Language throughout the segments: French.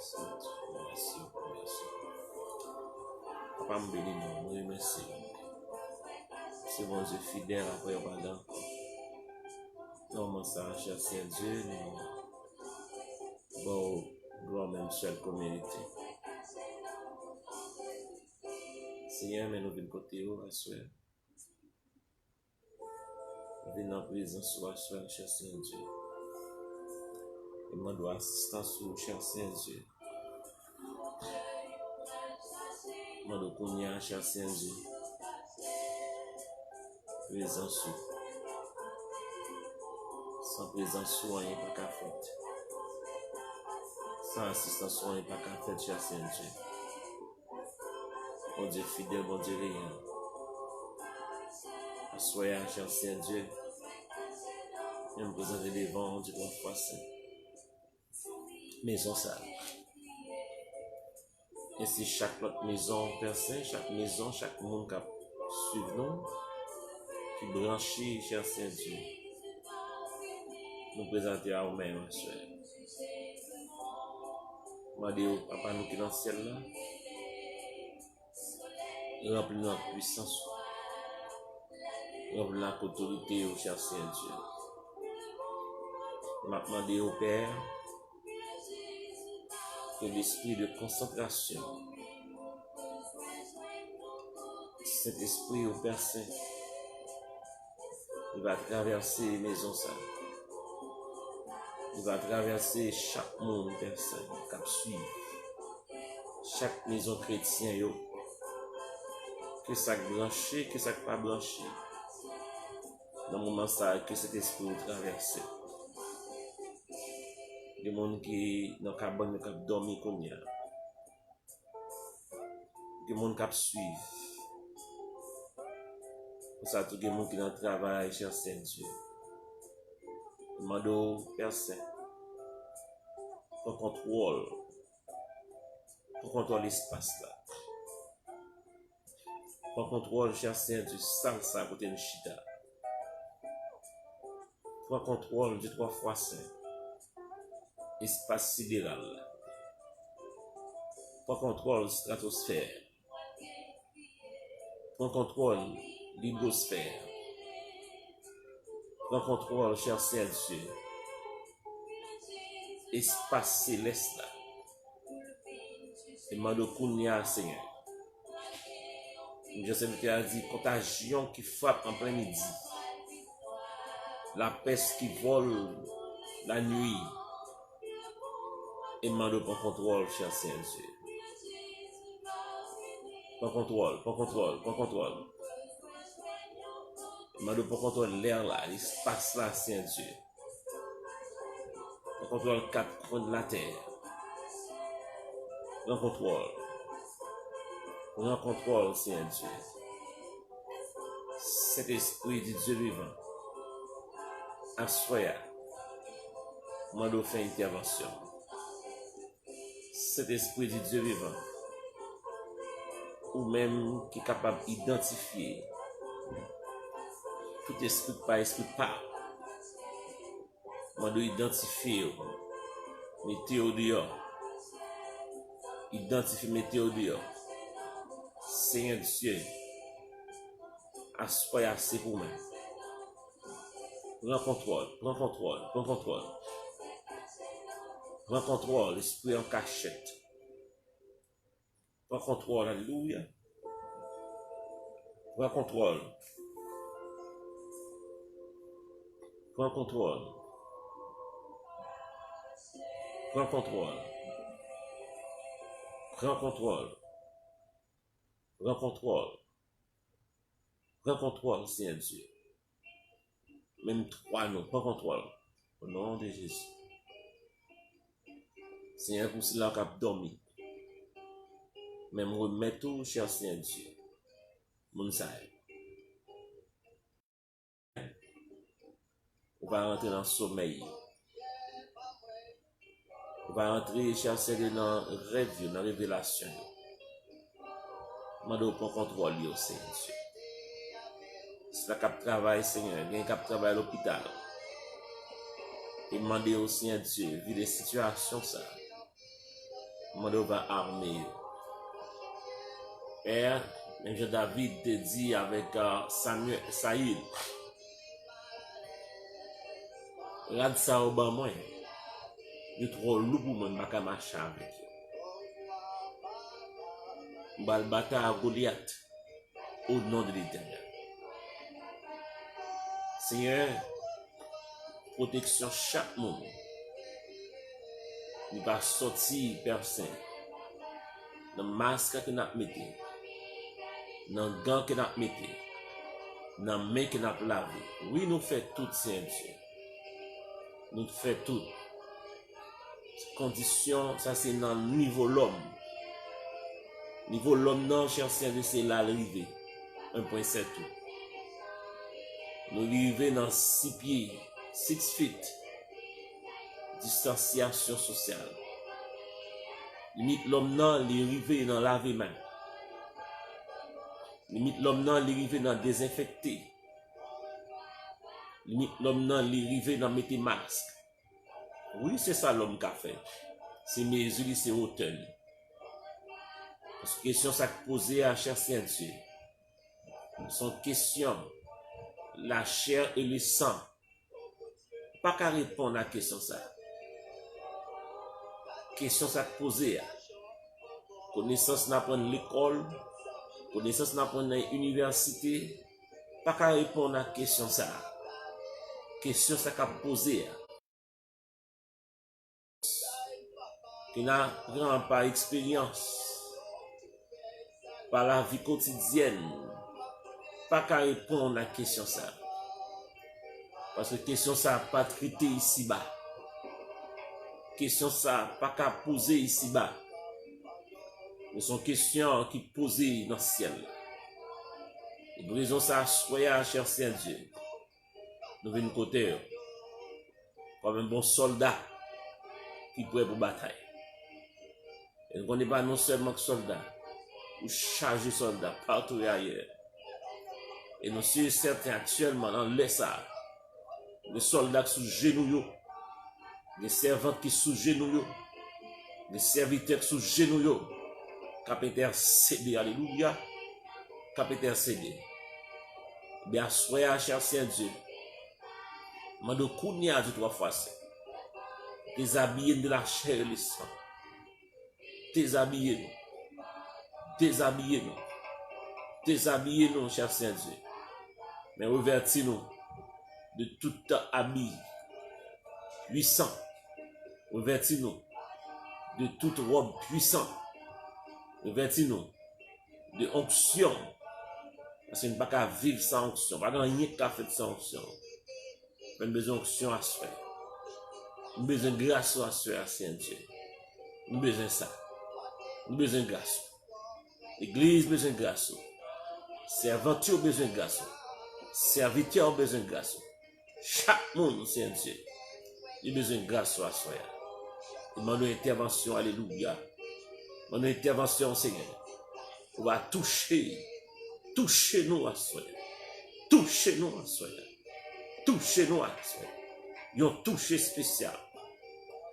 Merci. Papa me bénit, nous remercie. C'est bon Dieu fidèle après pendant. Nous ça, cher Saint-Dieu, nous bon gloire même seule communauté. Seigneur, mais nous venons côté où, à soi. Nous venons en présence, cher Saint-Dieu. Et moi, dois assistance au cher Saint-Dieu. Moi, dois connaître, cher Saint-Dieu. Présence, sans présence, soin, pas qu'à faire. Sans assistance, soin, pas qu'à faire, cher Saint-Dieu. Bon Dieu fidèle, bon Dieu réel. Soyez, cher Saint-Dieu. Je me présente devant du grand fois saint. Maison ça. Et si chaque autre maison, personne, chaque maison, chaque monde qui suit nous, qui branché, cher Saint-Dieu, nous présenter à vous-même, soeur. Moi, Dieu, papa, nous qui dans le ciel là, remplis notre puissance, remplis notre autorité, au cher Saint-Dieu. Je demande au Père que l'esprit de concentration, cet esprit au Père Saint, il va traverser les maisons ça. Il va traverser chaque monde, Père Saint, qui suit chaque maison chrétienne, que ça blanchi, que ça pas blanchi. Dans le moment ça, que cet esprit va traverser. Les gens qui dans la cabane qui dorment comme ça. Les gens qui suivent. Pour ça, tous les gens qui dans le travail, cher Saint-Dieu. Demande au Père Saint. Pour contrôle l'espace là. Pour contrôle, cher Saint-Dieu, sans ça, côté de chita. Pour contrôle du 3 fois saint. Espace sidéral. Pour contrôle stratosphère. Pour contrôle l'hydrosphère. Pour contrôle, cher Saint-Dieu. Espace céleste là. Et mando kounia, Seigneur. Je sais que tu as dit contagion qui frappe en plein midi. La peste qui vole la nuit. Et mando pour contrôle, cher Saint-Dieu. Pour contrôle. Mando pour contrôle l'air là, l'espace là, Saint-Dieu. Pour contrôle 4 coins de la terre. Prends contrôle, Saint-Dieu. Cet esprit du Dieu vivant. Assoya. Mando fait intervention. Cet esprit du Dieu vivant. Ou même qui est capable d'identifier tout esprit pas. Mando identifier météo dehors. Identifie météo dehors. Seigneur Dieu, assoyez assez pour moi. Prends contrôle, l'esprit en cachette. Prends contrôle, alléluia. Prends contrôle. Prends contrôle, Seigneur Dieu. Même 3 noms, prends contrôle. Au nom de Jésus. Seigneur, pour cela qu'on a dormi. Même remettre tout, cher Seigneur Dieu. Mon saï. On va rentrer dans le sommeil. On va rentrer, cher Seigneur, dans le rêve, dans la révélation. Mando pour contrôle, Seigneur Dieu. C'est la cap travail, Seigneur. Il y a un cap travail à l'hôpital. Et demander au Seigneur Dieu, vu les situations, ça. Mando va armer. Père, même Jean David te dit avec Saïd, regarde ça au bas moi. Je trop lourd pour moi, je ne peux pas marcher avec. Je vais le battre à Goliath au nom de l'Éternel. Seigneur, protection chaque monde. Il va sortir personne. Dans le masque que nous mettons, dans le gant que nous mettons, dans le main que nous lavé. Oui, nous faisons tout, Seigneur Dieu. Nous faisons tout. Condition, ça c'est dans le niveau l'homme. Niveau l'homme, non, cher Seigneur, c'est là l'arrivée. 1.7 tout. Nous arrivons dans 6 pieds, 6 feet. Distanciation sociale. Limite l'homme non, il arrive dans laver main. Limite l'homme non, il arrive dans désinfecter. Limite l'homme non, il arrive dans mettre masque. Oui, c'est ça l'homme qui a fait. C'est mesures, c'est hauteur. Parce que question ça posée à cher Saint-Dieu. Son question, la chair et le sang. Pas qu'à répondre à la question ça. Question ça posée. Connaissance n'apprendre l'école, connaissance n'apprendre l'université. Pas qu'à répondre à la question ça. Question ça qu'a posée. Qui n'a grand par expérience, par la vie quotidienne, pas qu'à répondre à la question ça. Parce que question ça pas traité ici bas. Question ça pas qu'à poser ici bas. Mais sont questions qui posées dans le ciel. Et pour raison ça, soyez cher Saint-Dieu. Nous venons côté comme un bon soldat qui pourrait pour bataille. Et nous ne connaissons pas non seulement que soldats, ou chargés soldats partout et ailleurs. Et nous sommes certains actuellement dans l'ESA, les soldats qui sont genoux, les servantes qui sont genoux, les serviteurs qui sont genoux, capitaine cédé, alléluia, capitaine cédé. Bien, soyez cher Saint-Dieu. Mando kounia du 3 fois. Déshabillez de la chair et le sang. Déshabillez-nous. Déshabillez-nous. Déshabillez-nous, cher Saint-Dieu. Mais revêtez-nous de tout habit puissant. Revêtez-nous de toute robe puissante. Revêtez-nous de onction. Parce qu'on ne peut pas vivre sans onction. Pas rien qu'à faire sans onction. On a besoin d'onction à soi. On a besoin de grâce à soi, Saint-Dieu. On a besoin de ça. Nous besoin de grâce. L'église besoin de grâce. Servanture besoin de grâce. Serviteur besoin de grâce. Chaque monde, Saint-Dieu, il a besoin de grâce à soi. Demandons intervention, alléluia. Demandons intervention, Seigneur. On va toucher nous à soi. Touchez nous à soi. Touchez nous à soi. Ils ont touché spécial.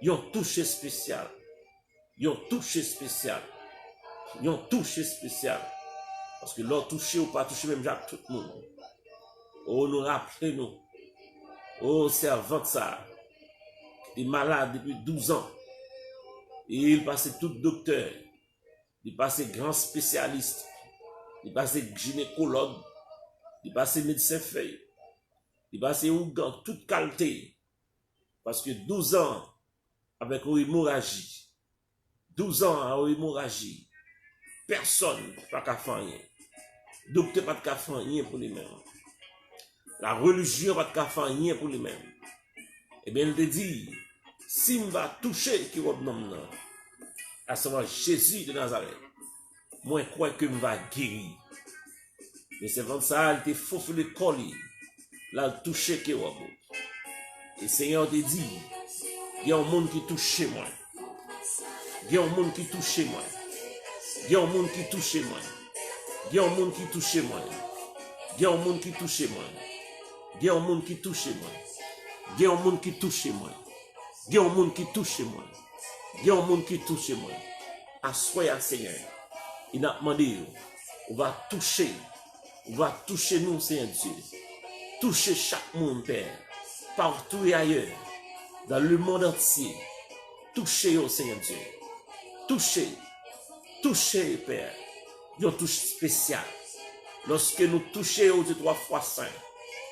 Ils ont touché spécial. Ils ont touché spécial. Ils ont touché spécial. Parce que l'on touché ou pas touché, même Jacques, tout le monde. Oh, nous rappelez-nous. Oh, servante ça. Qui est malade depuis 12 ans. Et il passait tout docteur. Il passait grand spécialiste. Il passait gynécologue. Il passait médecin fait. Il passait ougan, toute qualité. Parce que 12 ans avec une hémorragie. 12 ans à une hémorragie. Personne n'a qu'à faire rien. Docteur pas qu'à faire rien pour lui-même. La religion pas qu'à faire rien pour lui-même. Eh bien, il te dit, si je vais toucher qui va nom, à savoir Jésus de Nazareth, moi, je crois que je vais guérir. Mais c'est comme ça, il te faut le coller. Là, il touche qui va. Et le Seigneur te dit, il y a un monde qui touche moi. Il y a un monde qui touche moi. Il y a un monde qui touche moi. Il y a un monde qui touche moi. Il y a un monde qui touche moi. Il y a un monde qui touche moi. Il y a un monde qui touche moi. Il y a un monde qui touche moi. Il y a un monde qui touche moi. Assoya, Seigneur. Il a demandé, on va toucher nous, Seigneur Dieu. Toucher chaque monde, Père, partout et ailleurs, dans le monde entier. Touchez, oh Seigneur Dieu. Touchez, Père. Une touche spéciale. Lorsque nous touchons au Dieu 3 fois saint,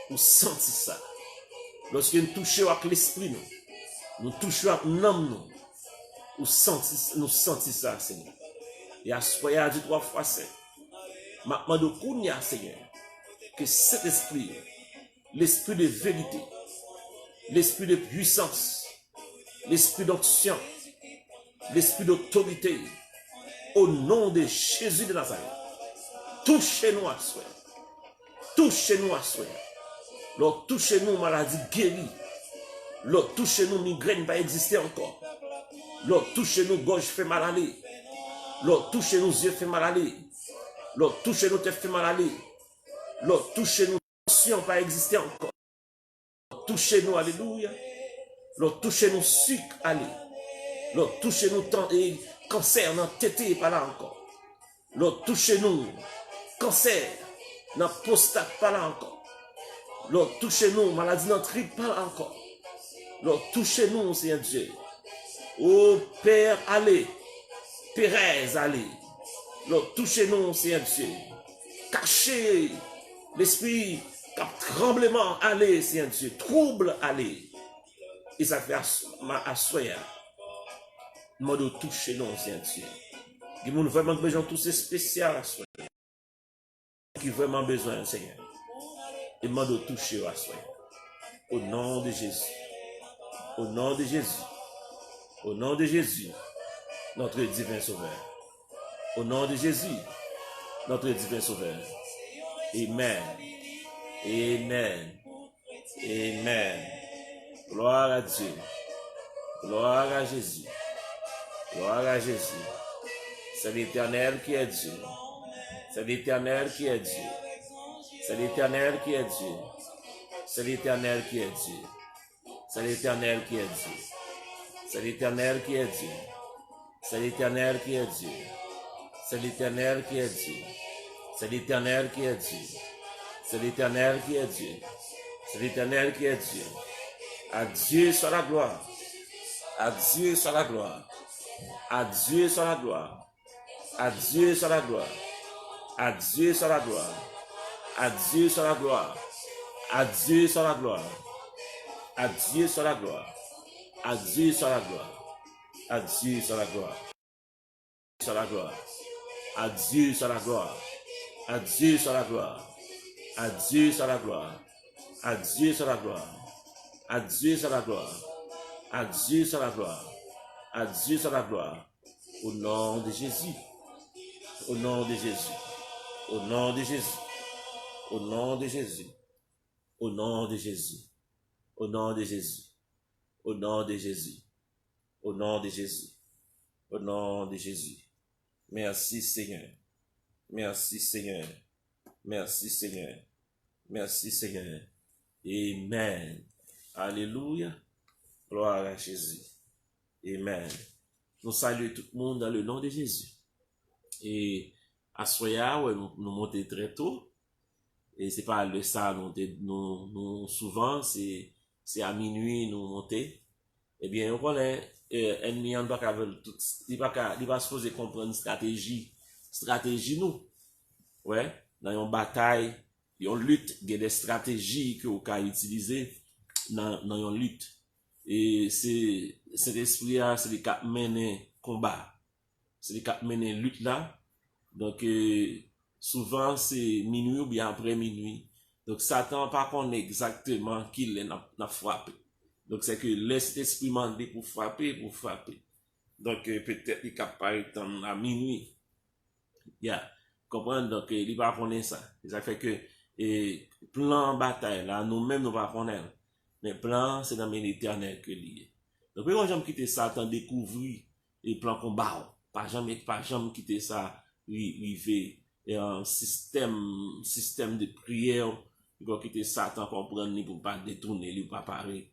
nous sentons ça. Lorsque nous touchons avec l'esprit, nous touchons avec l'âme, nous sentons ça, Seigneur. Et à ce point, Dieu 3 fois saint. Maintenant, de Kounia, Seigneur, que cet esprit, l'esprit de vérité, l'esprit de puissance, l'esprit d'onction, l'esprit d'autorité, au nom de Jésus de Nazareth, touchez-nous à soi. Touchez-nous à soi. Lors touchez-nous maladie guérie. Lors touchez-nous migraine pas exister encore. Lors touchez-nous gorge fait mal aller. Lors touchez-nous yeux fait mal aller. Lors touchez-nous tête fait mal aller. Lors touchez-nous tension pas exister encore. Touchez-nous, alléluia. Lors touchez-nous sucre aller. Lors touchez-nous cancer dans tête et pas là encore. Lors touchez-nous cancer dans prostate pas là encore. Lord, touchez-nous, maladie dans tripe pas là encore. Lord, touchez-nous, Seigneur Dieu. Oh Père, allez. Pérez, allez. Lord, touchez-nous, Seigneur Dieu. Cachez l'esprit, tremblement, allez, Seigneur Dieu. Trouble, allez. Et ça fait assoyer. Nous de toucher nous, Seigneur Dieu. Il y a vraiment besoin de tout ce spécial à soi. Qui a vraiment besoin, Seigneur. Et moi de toucher à soi. Au nom de Jésus. Au nom de Jésus. Au nom de Jésus. Notre divin sauveur. Au nom de Jésus. Notre divin sauveur. Amen. Amen. Amen. Gloire à Dieu. Gloire à Jésus. Gloire à Jésus. C'est l'Éternel qui est Dieu. C'est l'Éternel qui est Dieu. C'est l'Éternel qui est Dieu. C'est l'Éternel qui est Dieu. C'est l'Éternel qui est Dieu. C'est l'Éternel qui est Dieu. C'est l'Éternel qui est Dieu. C'est l'Éternel qui est Dieu. C'est l'Éternel qui est Dieu. C'est l'Éternel qui est Dieu. C'est l'Éternel qui est Dieu. À Dieu soit la gloire. À Dieu soit la gloire. À Dieu soit la gloire. À Dieu soit la gloire. À Dieu soit la gloire. À Dieu soit la gloire. À Dieu soit la gloire. À Dieu soit la gloire. À Dieu soit la gloire. À Dieu soit la gloire. Soit la gloire. À Dieu soit la gloire. À Dieu soit la gloire. À Dieu soit la gloire. À Dieu soit la gloire. À Dieu soit la gloire. À Dieu soit la gloire. À Dieu soit la gloire. Au nom de Jésus. Au nom de Jésus. Au nom de Jésus. Au nom de Jésus. Au nom de Jésus. Au nom de Jésus. Au nom de Jésus. Au nom de Jésus. Au nom de Jésus. Merci Seigneur. Merci Seigneur. Merci Seigneur. Merci Seigneur. Amen. Alléluia. Gloire à Jésus. Amen. Nous saluons tout le monde dans le nom de Jésus. Et à Soya, ouais, nous montons très tôt. Et c'est pas le ça, nous souvent, c'est à minuit, nous montons. Eh bien, on connaît, ennemi, on ne pas supposé comprendre stratégie nous. Ouais, dans une bataille, une lutte, il y a des stratégies que vous pouvez utiliser dans une lutte. Et cet esprit-là, c'est les cap mener combat. C'est les cap mener lutte là. Donc, souvent, c'est minuit ou bien après minuit. Donc, Satan, par contre, exactement qui l'a frappé. Donc, c'est que laisse l'esprit mandé pour frapper. Donc, peut-être il capable à minuit. Comprendre? Donc, il va connaître ça. Ça fait que, plan bataille, là, nous-mêmes, nous va connaître. Mais plan, c'est dans l'Éternel que lié. Donc, quand j'aime quitter Satan, découvrir les plans combat, pas jamais quitter ça, river, et un système de prière, il va quitter Satan, comprendre, pour pas détourner, pour pas parer.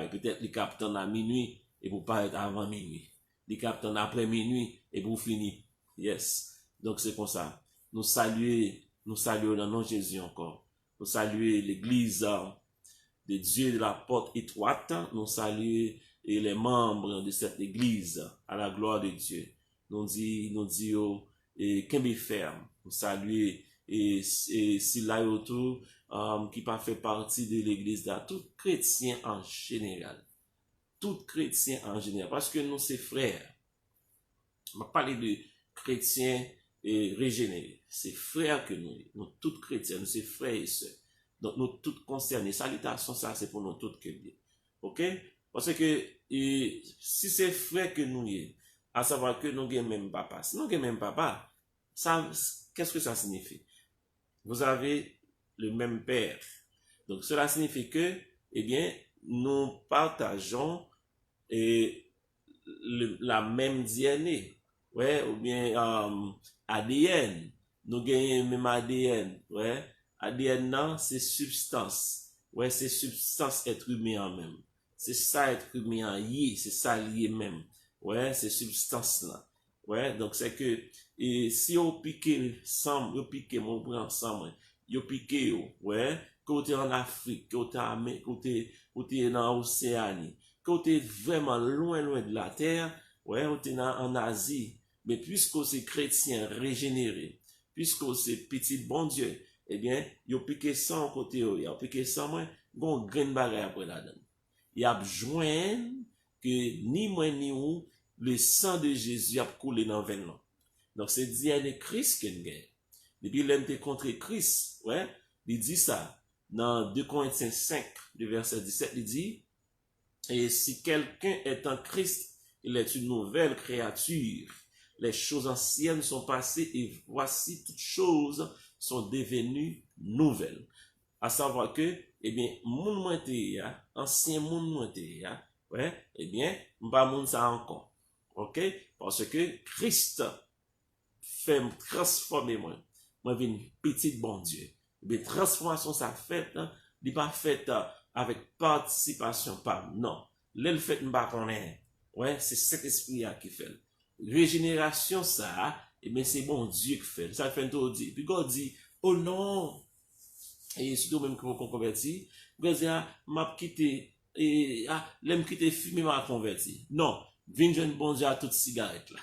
Peut-être les capitaines à minuit, et pour pas être avant minuit. les capteurs après minuit et pour finir. Yes. Donc c'est comme ça. Nous saluons dans le nom de Jésus encore. Nous saluons l'église de Dieu de la porte étroite. Nous saluons les membres de cette église à la gloire de Dieu. Nous disons, et qu'est ferme. Nous saluons et si là autour qui pas fait partie de l'église là, tout chrétien en général. Tout chrétien en général. Parce que nous, c'est frères. On va parler de chrétiens régénérés. C'est frères que nous tous chrétiens, nous, c'est frères et sœurs. Donc, nous tous concernés. Salutation, ça, c'est pour nous tous que Dieu. Ok? Parce que si c'est frère que nous y à savoir que nous avons même papa. Si nous avons même papa, ça, qu'est-ce que ça signifie? Vous avez le même père. Donc, cela signifie que, eh bien, nous partageons la même DNA. Ouais, ou bien ADN. Nous gagnons même ADN. Ouais, ADN, non, c'est substance. Ouais, c'est substance être humain en même. C'est ça être humain en y, c'est ça lié même. Ouais, c'est substance là. Ouais, donc c'est que si on pique ensemble, on pique mon bras ensemble, on pique ouais, côté en Afrique, côté dans l'Océanie, côté vraiment loin de la terre, ouais, côté en Asie, mais puisque c'est chrétien régénéré, puisque c'est petit bon Dieu, eh bien, yo pique sans côté yo pique sans moi, bon grain bagay après là-dedans. Y a besoin que ni moi ni ou le sang de Jésus a coulé dans le venin. Donc c'est DNA Christ que nous gagne. Depuis l'homme te contre Christ, ouais, il dit ça dans 2 Corinthiens 5, le verset 17, il dit, et si quelqu'un est en Christ, il est une nouvelle créature. Les choses anciennes sont passées et voici toutes choses sont devenues nouvelles. À savoir que, eh bien, moun mwen te ya, ancien moun mwen te ya, ouais, eh bien, m'pa moun ça encore. OK? Parce que Christ fait me transformer moi. Moi, vin petit bon Dieu. Mais transformation, ça fait, hein, il pas fait avec participation, pas, non. L'elle fait m'pa connaît. Ouais, c'est cet esprit qui fait. Régénération, ça, eh bien, c'est bon Dieu qui fait. Ça fait tout dire. Puis God dit, oh non, et surtout même que vous converti, vous dites, m'a quitté, l'aime quitter fumer m'a converti. Non, vin jeune bon Dieu à toute cigarette là.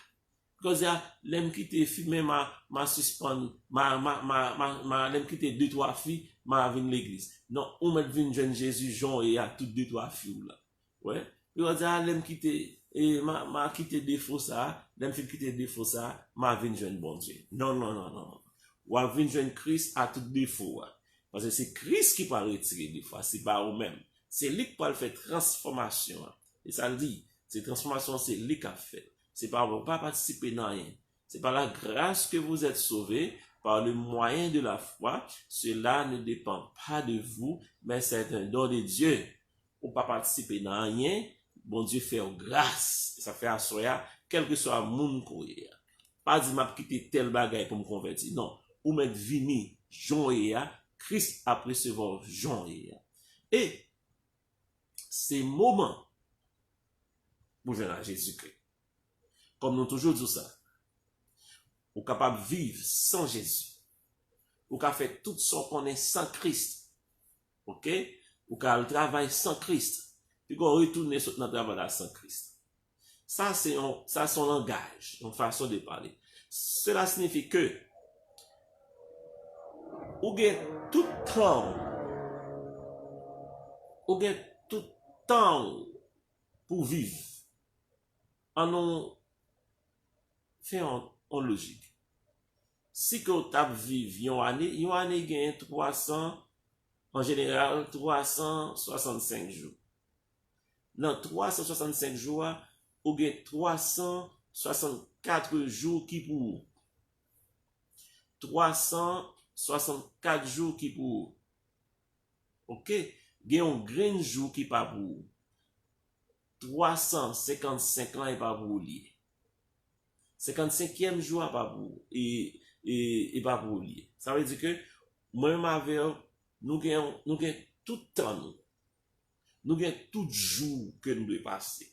Vous dites, l'aime quitter fumer m'a suspend, l'aime quitter 2-3 filles, m'a vin l'église. Non, on met vin jeune Jésus, Jean et à toutes 2-3 filles là. Ouais. Vous dites, l'aime quitter, et m'a quitté défaut ça, l'aime fait quitter défaut ça, m'a vin jeune bon Dieu. Non. Ou à vin jeune Christ à tout défaut. Parce que c'est Christ qui peut retirer des fois, c'est pas vous-même. C'est lui qui peut faire transformation. Et ça le dit, cette transformation, c'est lui qui a fait. C'est pas vous pas participer dans rien. C'est par la grâce que vous êtes sauvés, par le moyen de la foi. Cela ne dépend pas de vous, mais c'est un don de Dieu. Ou pas participer dans rien, bon Dieu fait grâce. Ça fait assoya, quel que soit mon courrier. Pas dire m'a quitter tel bagage pour me convertir. Non. Ou mettre vini, Jean et Christ a recevoir Jean et ces moments pour venir à Jésus-Christ. Comme nous toujours dit ça, ou capable de vivre sans Jésus, ou capable faire tout ce qu'on est sans Christ, ok, ou capable travailler sans Christ, puis qu'on retourne sur notre travail sans Christ. Ça c'est son langage, une façon de parler. Cela signifie que ou gen tout temps pour vivre. On fait en logique. Si que tu vivre une année gagne 300, en général 365 jours. Dans 365 jours, ou gagne 364 jours qui pour 364 jours qui pour. OK? Il y a un grand jour qui pas pour. 355 ans et pas pour lier. 55e jour pas pour et pas pour lier. Ça veut dire que moi-même avec nous gagnons tout temps nous gagnons tout jour que nous devons passer.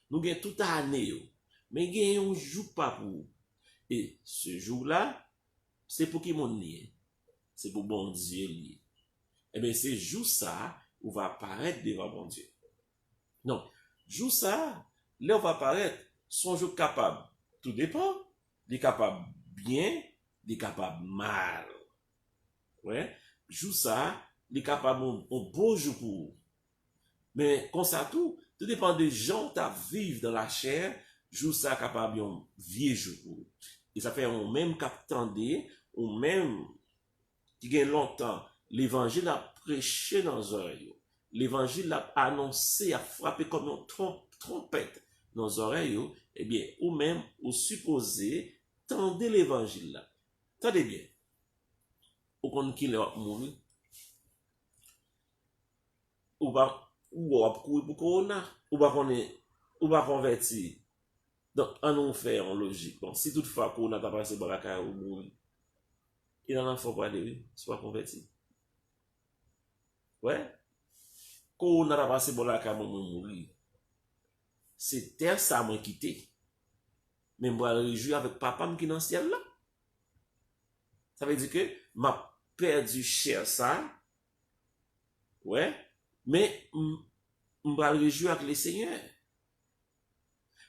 Nous gagnons toute année Mais il y a un jour pas pour. Et ce jour-là, c'est pour qui mon lié. C'est pour bon Dieu lié. Eh bien, c'est jour ça, on va apparaître devant mon Dieu. Non, jour ça, là, on va apparaître, son jour capable. Tout dépend. Il est capable bien, il est capable mal. Ouais. Jour ça, il est capable un beau jour pour vous. Mais comme ça tout dépend des gens qui vivent dans la chair, jour ça capable un vieux jour pour vous. Et ça fait on même qu'attendez, ou même qui gagne longtemps, l'évangile a prêché dans les oreilles. L'évangile a annoncé, a frappé comme une trompette dans les oreilles. Eh bien, ou même, ou supposé, tendez l'évangile là. Tendez bien. Ou qu'on qui l'a mourir. Ou va courir pour corona. Ou va convertir. Donc, on fait en logique. Bon, si toutefois corona t'a passé par la carrière ou mourir, il en a faut pas aller, soit converti. Ouais. Corona t'a passé par la carrière ou mourir. C'est terre ça m'a quitté. Mais moi, je réjouis avec papa qui est dans le ciel là. Ça veut dire que m'a perdu cher ça. Ouais. Mais je vais réjouir avec le Seigneur.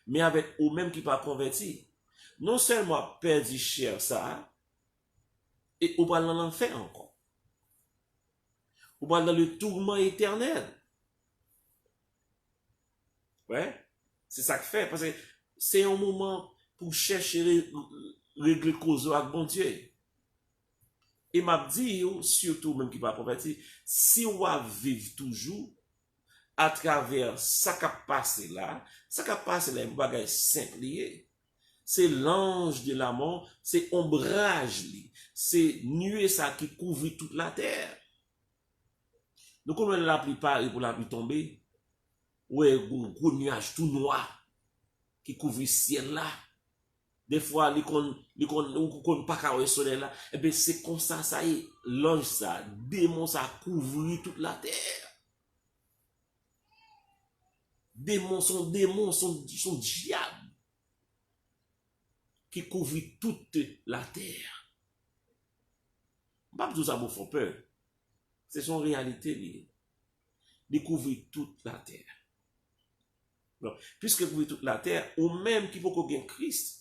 Mais avec ou même qui pas converti. Non seulement perdu cher ça, et ou pas dans l'enfer encore. Ou pas dans le tourment éternel. Ouais. C'est ça que fait. Parce que c'est un moment pour chercher régler cause avec bon Dieu. Et m'a dit, surtout même qui pas converti, si on va vivre toujours à travers ça qui a passé là, un bagage simple lié. C'est l'ange de la mort, c'est ombrage li, c'est nuée ça qui couvre toute la terre. Donc comme la pluie part pour la pluie tomber, ouais, un gros nuage tout noir qui couvre le ciel là. Des fois, li kon pas ka soleil là, et bien c'est comme ça y est, l'ange ça, démon ça couvre toute la terre. Démon, son diable qui couvre toute la terre. Pas tout ça vous fait peur. C'est son réalité, il couvre toute la terre. Donc, puisque couvre toute la terre, ou même qui peut gagner Christ,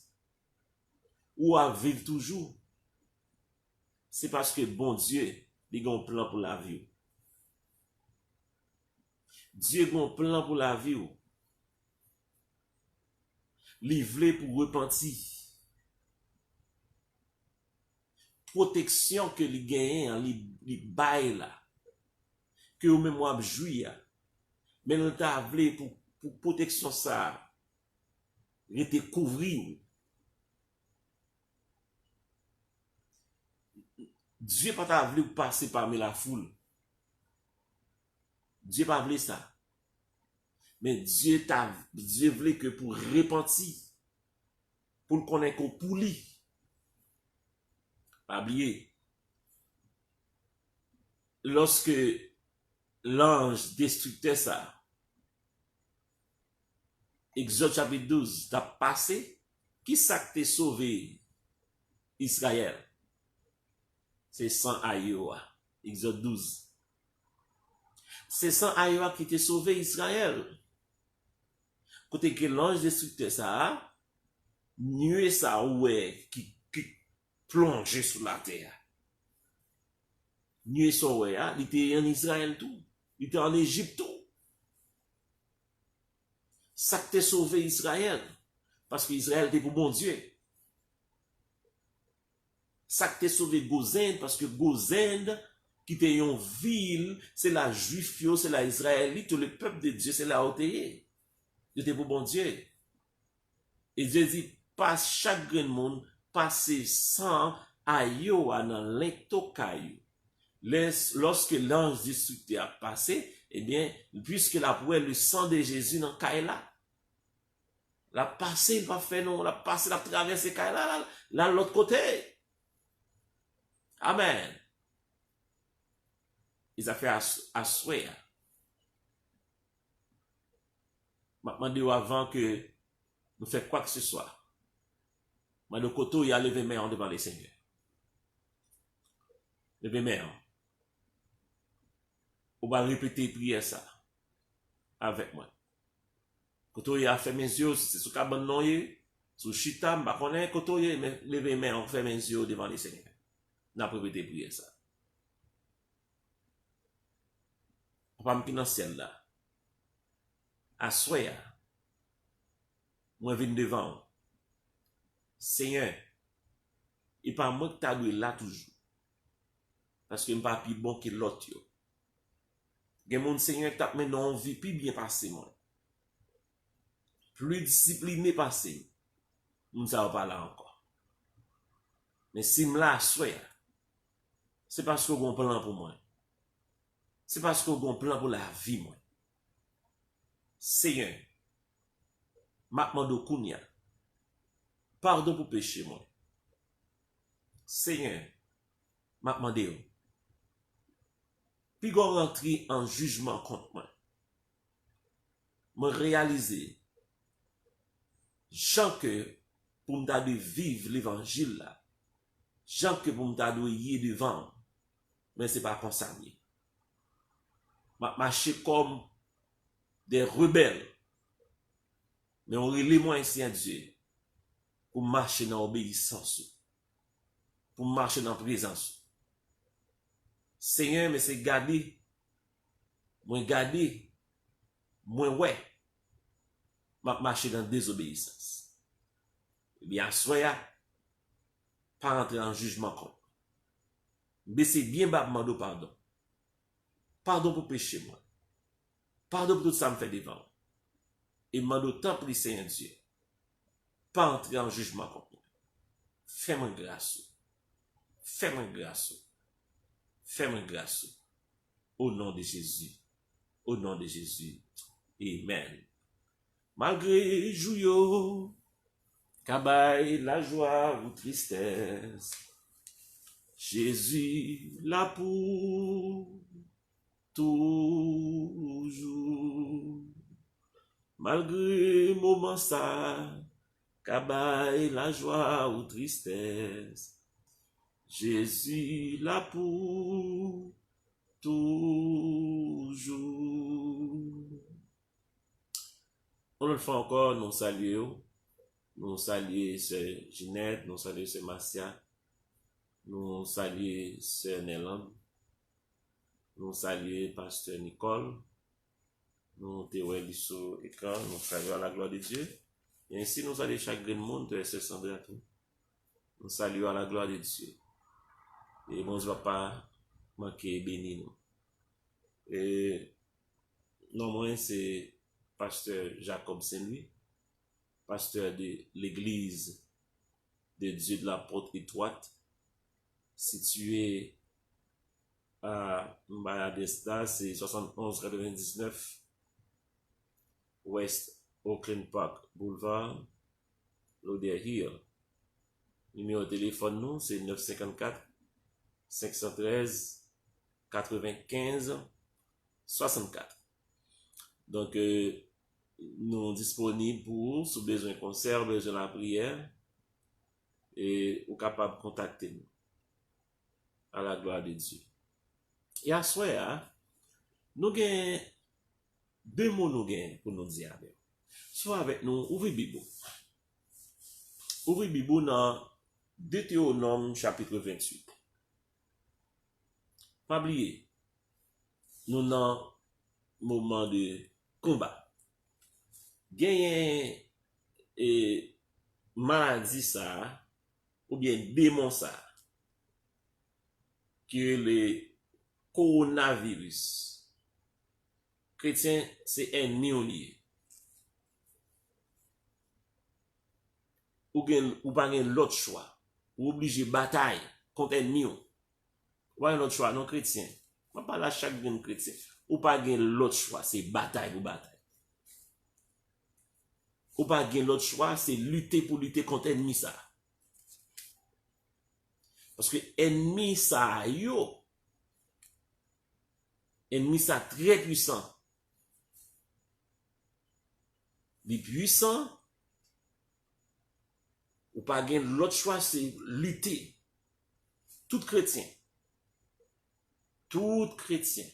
ou à vivre toujours, c'est parce que bon Dieu, il a un plan pour la vie. Dieu a un plan pour la vie. Livré pour repentir. Protection que il gagne, il bail là. Que au même moi jouir. Mais il t'a voulu pour protection ça. Il était couvrir. Dieu pas t'a voulu passer parmi la foule. Dieu pas voulu ça. Mais Dieu voulait que pour repentir, pour le connaître qu'on pour lui. Pas oublier. Lorsque l'ange destructeur ça, Exode chapitre 12, t'as passé, qui ça t'a sauvé Israël? C'est sans Aïoa. Exode 12. C'est sans Aïoa qui t'a sauvé Israël. Côté que l'ange destructeur ça, nuée ça, ouais, qui plongeait sous la terre. Nuée ça, ouais, il était en Israël tout. Il était en Égypte tout. Ça t'a sauvé Israël. Parce que Israël était pour bon Dieu. Ça t'a sauvé Gozen, parce que Gozen, qui était une ville, c'est la Juifio, c'est la Israélite, le peuple de Dieu, c'est la Otéé. Il était pour bon Dieu. Et Dieu dit, pas chaque grand monde, passer sans aïe dans l'intokayou. Lorsque l'ange destructeur a passé, eh bien, puisque la poêle, le sang de Jésus dans Kaila, la passé, il va faire non, la passé, la traversé Kaila, là, l'autre côté. Amen. Ils ont fait asseoir. Maintenant, avant que nous faisons quoi que ce soit. Mais le côté, il a levé main devant les seigneurs. Levé main. On va répéter prière ça avec moi. Côté, il a fait mes yeux, c'est ce qu'a abandonné, sous chita, je connais côté, mais levé main, on fait mes yeux devant les seigneurs. On a répété prière ça. On va me dans le ciel là. À soya, moi je viens devant. Seigneur, il pas moi que tu as là toujours. Parce que je ne suis pas plus bon que l'autre. Il y a mon Seigneur qui a maintenant vie plus bien passé moi. Plus discipliné passé. Nous ne savons pas là encore. Mais si je là soya, c'est parce que j'ai un plan pour moi. C'est parce que j'ai un plan pour la vie moi. Seigneur, m'a demandé kounya. Pardon pour péché moi. Seigneur, m'a demandé puis qu'on rentre en jugement contre moi. Me réaliser Jean que pour me de vivre l'évangile là. Jean que pour me de y devant. Mais c'est pas comme ça. M'a marcher comme des rebelles. Mais on relève moi ici à Dieu pour marcher dans l'obéissance. Pour marcher dans la présence. Seigneur, mais c'est garder. Moi garder. Moi ouais. M'a marcher dans la désobéissance. Eh bien, soyez pas entrer en jugement contre. Baissez bien bas demande pardon. Pardon pour péché moi. Pardon pour tout ça me fait devant. Et demande tant pour Seigneur Dieu. Pas entrer en jugement contre moi. Fais-moi grâce. Fais-moi grâce. Fais-moi grâce. Au nom de Jésus. Au nom de Jésus. Amen. Malgré jouyo, kabay la joie ou tristesse, Jésus là pour toujours. Malgré moment ça, kabay la joie ou tristesse, Jésus là pour toujours. On le fait encore, nous saluons. Nous saluons Sœur Ginette, nous saluons Sœur Marcia, nous saluons Sœur Néland, nous saluons Pasteur Nicole, nous te sur l'écran, nous saluons à la gloire de Dieu. Et ainsi nous saluons chaque monde de Sœur Sandra tout. Nous saluons à la gloire de Dieu. Et bon, je ne vais pas manquer béni nous. Et non moins c'est Pasteur Jacob Saint-Louis, pasteur de l'église de Dieu de la Porte Étroite, située à Mbayadesta, c'est 7199 West Oakland Park Boulevard, Lauder Hill. Numéro de téléphone nous, c'est 954 513 95 64. Donc, nous disponibles pour, sous besoin de concert, besoin de la prière, et ou capable de contacter nous. À la gloire de Dieu. Et à ce moment, nous avons deux mots pour nous dire avec. Soit avec nous, ouvrez Bible. Ouvrez Bible dans Deutéronome chapitre 28. Pas oublier, nous dans moment de combat. Gagné et maladie ça, ou bien démon ça, qui est le coronavirus. Chrétien, c'est ennemi ou lié. Ou pas l'autre choix. Ou obligé bataille contre ennemi ou. Ou pas l'autre choix, non chrétien. On parle à chaque chrétien. Ou pas l'autre choix, c'est bataille pour bataille. Ou pas l'autre choix, c'est lutter pour lutter contre ennemi ça. Parce que ennemi ça yo. Ennemi ça très puissant. Il est puissant, Ou pas gain l'autre choix, c'est lutter. Tout chrétien. Tout chrétien.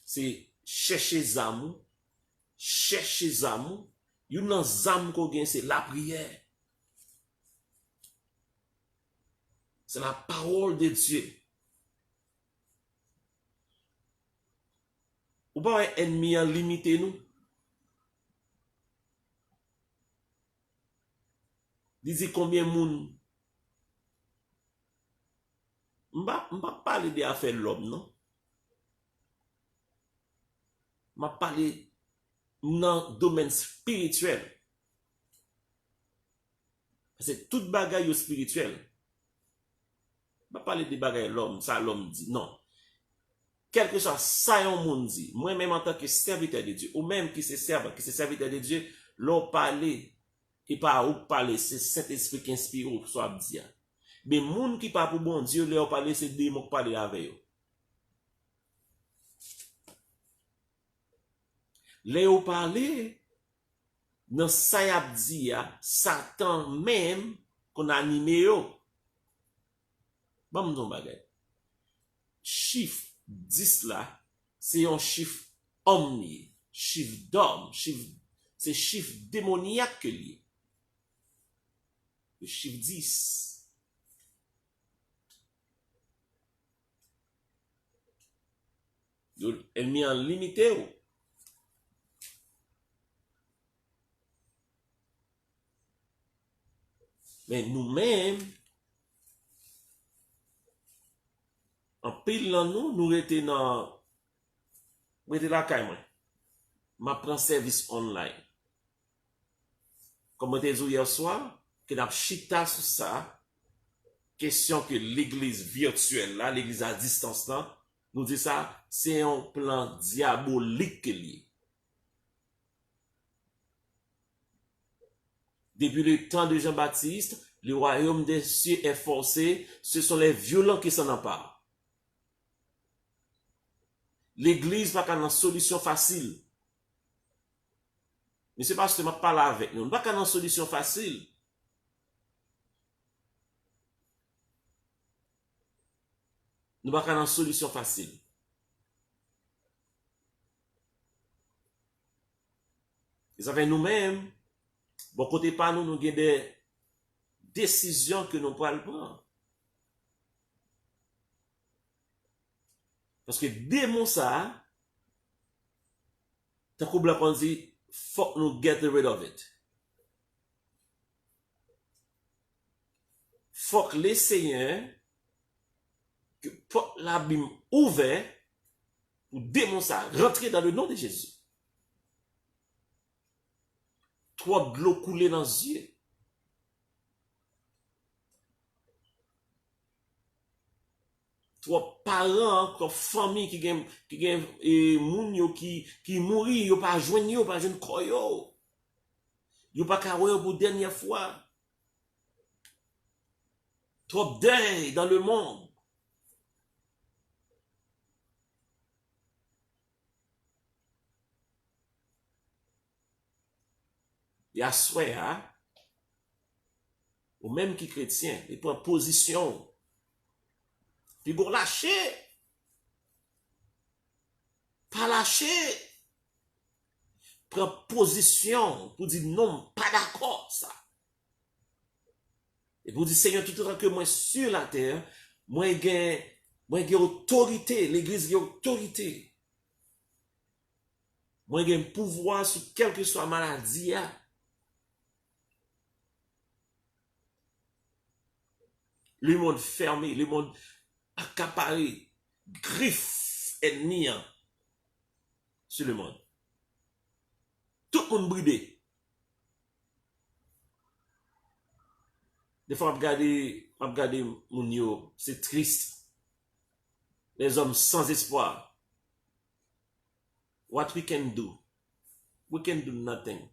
C'est chercher amour. Chercher amour. Une nan zam qu'on gagne, c'est la prière. C'est la parole de Dieu. Ou pas un ennemi en limité nous. Disez combien moun. M'pa parler de affaires l'homme, non? M'a parler dans le domaine spirituel. C'est toute bagaille spirituel. M'a parler de bagaille l'homme, ça l'homme dit. Non. Quel que soit ça yon moun dit, moi-même en tant que serviteur de Dieu, ou même qui se serviteur de Dieu, l'on parler, et pas ou parler, c'est Saint-Esprit qui inspire ou soit dire. Mais moun qui parle pour bon Dieu, leur parler, c'est démon qui parle avec eux. Leur parler, dans ça y a dit, Satan même, qu'on a animé eux. Bon, m'don bagay. Chiffre 10 là, c'est un chiffre omni, chiffre d'homme, c'est chiffre démoniaque que lié. Le chiffre 10. Elle m'y en limité. Mais nous-mêmes, en pile dans nous étions dans la caille. Je prends service online. Comme je dit hier soir, que nous chita sur ça, question que l'église virtuelle, là, l'église à distance, là, nous dit ça, c'est un plan diabolique lié. Depuis le temps de Jean-Baptiste, le royaume des cieux est forcé, ce sont les violents qui s'en emparent. L'église n'a pas une solution facile. Mais c'est parce que je parle avec nous. Nous n'avons pas une solution facile. Nous n'avons pas une solution facile. Et ça fait nous-mêmes, bon côté pas nous, nous avons des décisions que nous pouvons prendre. Parce que démon ça, tant qu'on dit, faut nous get rid of it. Faut que les seigneurs, que porte l'abîme ouvert, pour démon ça, rentrer dans le nom de Jésus. Trop de l'eau coulée dans les yeux. Trop parents, trop famille qui gagne moun yo qui mouri, yo pas joindre yo pas jeune koyo. Yo pas ka wè pour dernière fois. Trop deuil dans le monde. Et à souhait, ou même qui chrétien, il prend position. Puis pour lâcher. Pas lâcher. Prend position pour dire non, pas d'accord ça. Et pour dire Seigneur, tout autant que moi sur la terre, moi j'ai autorité, l'église a autorité. Moi j'ai un pouvoir sur quelle que soit maladie. Le monde fermé, le monde accaparé, griffe ennemi sur le monde. Tout le monde bridé. Des fois, regarder mon yo, c'est triste. Les hommes sans espoir. What we can do? We can do nothing.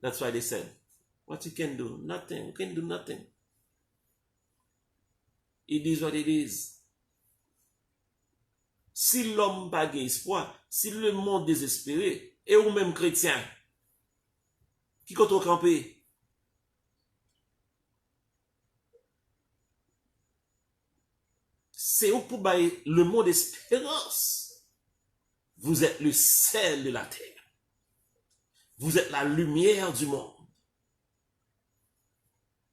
That's why they said, what you can do? Nothing. We can do nothing. It is what it is. Si l'homme n'a pas espoir, si le monde désespéré, et ou même chrétien, Qui compte camper? C'est pour bailler le mot d'espérance. Vous êtes le sel de la terre. Vous êtes la lumière du monde.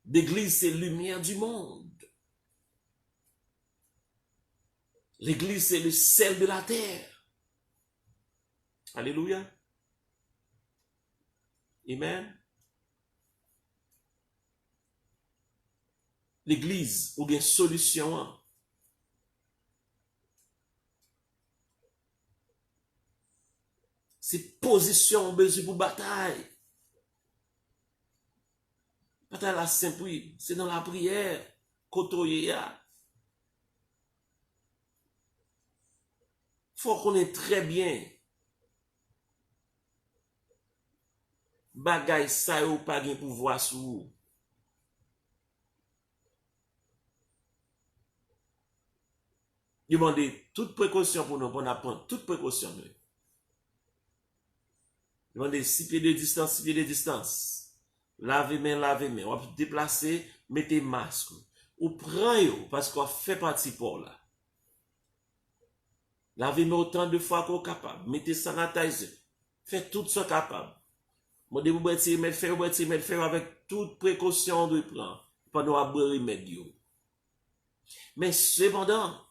L'église, c'est lumière du monde. L'église, c'est le sel de la terre. Alléluia. Amen. L'église, ou bien solution. C'est position besoin pour bataille. Bataille la simple, oui. C'est dans la prière. Côtoyer. Faut qu'on ait très bien. Bagay sa yo pas gen pouvoir sur vous. Demandez toute précaution pour nous prendre toute précaution. Demandez 6 pieds de distance, 6 pieds de distance. Lavez main. On va déplacer, mettez masque. Ou prenez yo parce qu'on fait partie pour là. Lavez main autant de fois qu'on est capable. Mettez sanitizer. Faites tout ce capable. Moi, vous pouvez mettre faire avec toute précaution de prendre pendant à boire remède. Mais cependant,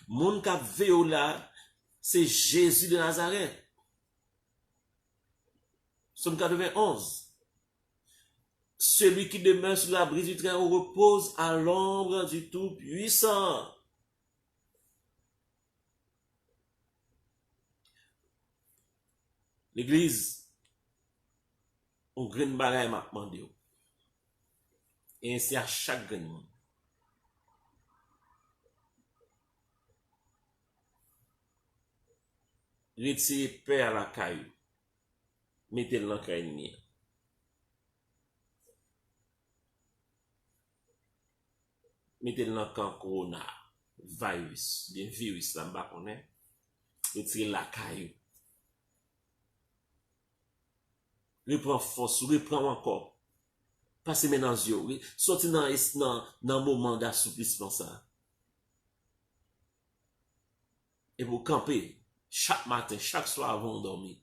mon cap véo là, c'est Jésus de Nazareth. Somme 91. Celui qui demeure sur la brise du train repose à l'ombre du Tout-Puissant. L'église, on grain bagaille m'a demandé. Et ainsi à chaque grain. Retirez paix à la caillou. Mettez-le dans la caillou. Mettez-le dans le corona. Virus. Bien virus là, bas qu'on est. Retirez la caillou. Reprends force, reprends encore. Passez maintenant aux yeux. Sortez dans un moment d'assouplissement ça. Et vous campez chaque matin, chaque soir avant de dormir.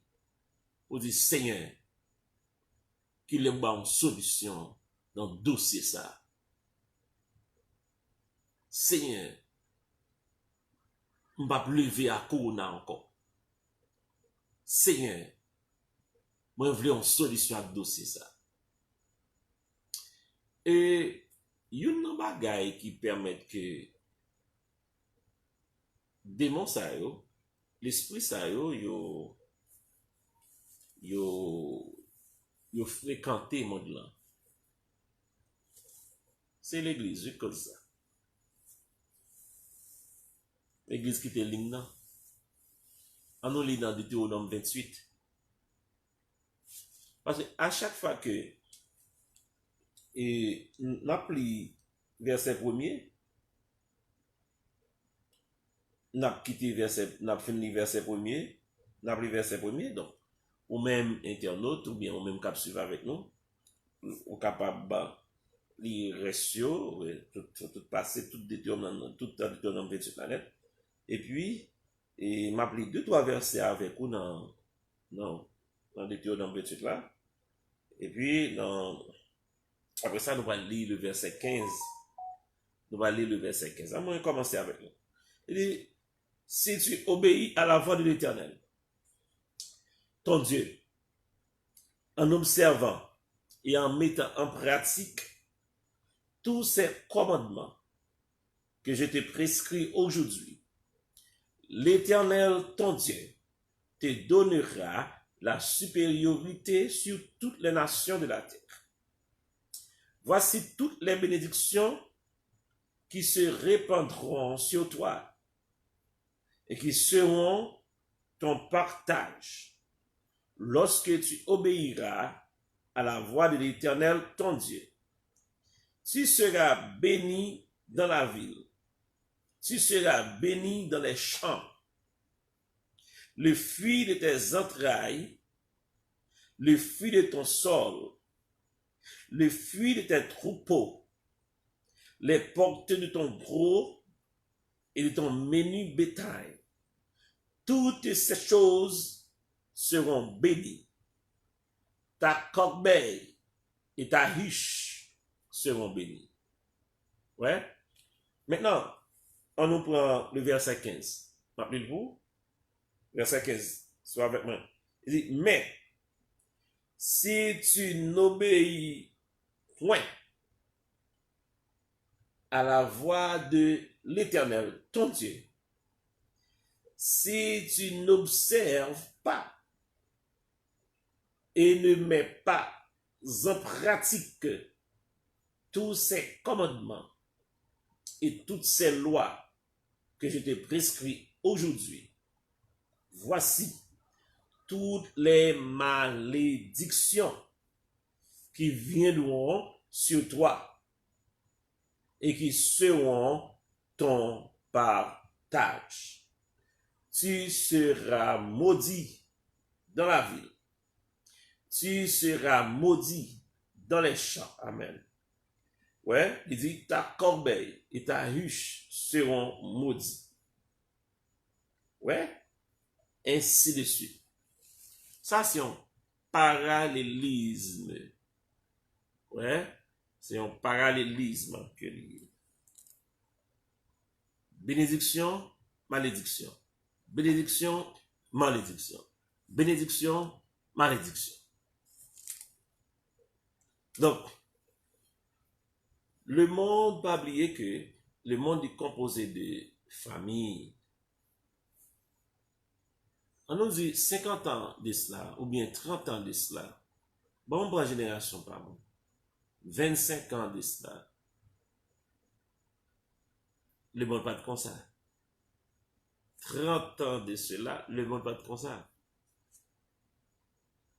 Vous dites, Seigneur, qu'il ait une solution dans le dossier ça. Seigneur, on ne va pas lever à Corona encore. Seigneur, moi, je veux une solution à ce dossier ça. Et il y a une bagaille qui permet que démon ça yo, l'esprit ça yo fréquenté le monde là. C'est l'église comme ça. L'église qui était ligne là. On nous lit dans Deutéronome 28. Parce que à chaque fois que on appli verset premier, on a quitté verset, on a fini verset premier, on a pris verset premier, donc, ou même internaute, ou bien ou même cap suivre avec nous, ou capable lire ratio, tout passer, tout Deutéronome 28 planète, et puis, m'a pris 2-3 versets avec vous dans Deutéronome 28 là, et puis, après ça, nous allons lire le verset 15. Nous allons lire le verset 15. On va commencer avec nous. Il dit, si tu obéis à la voix de l'Éternel, ton Dieu, en observant et en mettant en pratique tous ces commandements que je te prescris aujourd'hui, l'Éternel, ton Dieu, te donnera la supériorité sur toutes les nations de la terre. Voici toutes les bénédictions qui se répandront sur toi et qui seront ton partage lorsque tu obéiras à la voix de l'Éternel, ton Dieu. Tu seras béni dans la ville, tu seras béni dans les champs. Le fruit de tes entrailles le fruit de ton sol, le fruit de tes troupeaux, les porteurs de ton gros et de ton menu bétail. Toutes ces choses seront bénies. Ta corbeille et ta ruche seront bénies. Ouais. Maintenant, on nous prend le verset 15. Rappelez-vous, verset 15, sois avec moi. Il dit, mais si tu n'obéis point à la voix de l'Éternel, ton Dieu, si tu n'observes pas et ne mets pas en pratique tous ces commandements et toutes ces lois que je te prescris aujourd'hui, voici toutes les malédictions qui viendront sur toi et qui seront ton partage. Tu seras maudit dans la ville. Tu seras maudit dans les champs. Amen. Ouais, il dit ta corbeille et ta ruche seront maudits. Ouais, ainsi de suite. Ça, c'est un parallélisme. Ouais, c'est un parallélisme que lié. Bénédiction, malédiction. Bénédiction, malédiction. Bénédiction, malédiction. Donc, le monde, pas oublier que le monde est composé de familles. On nous dit 50 ans de cela, ou bien 30 ans de cela. Bon, bonne génération, pardon. 25 ans de cela. Le monde pas de comme ça. 30 ans de cela, le monde pas de comme ça.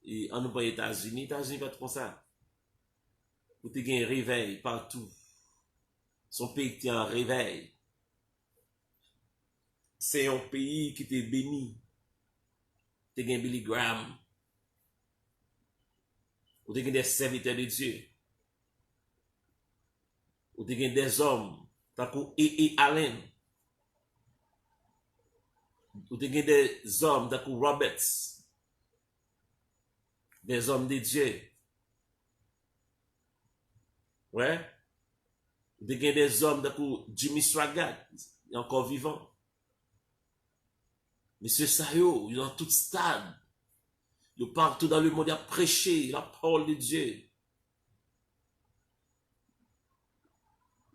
Et on nous parle États-Unis pas de comme ça. Vous avez un réveil partout. Son pays qui est en réveil. C'est un pays qui était béni. Vous avez Billy Graham. Vous avez des serviteurs de Dieu. Vous avez des hommes, tant que E. Allen. Vous avez des hommes, tant que Roberts. Des hommes de Dieu. Ouais. Vous avez des hommes, tant que Jimmy Swaggart, il est encore vivant. Monsieur Sayo, il est dans tout stade. Il est partout dans le monde, il a prêché la parole de Dieu.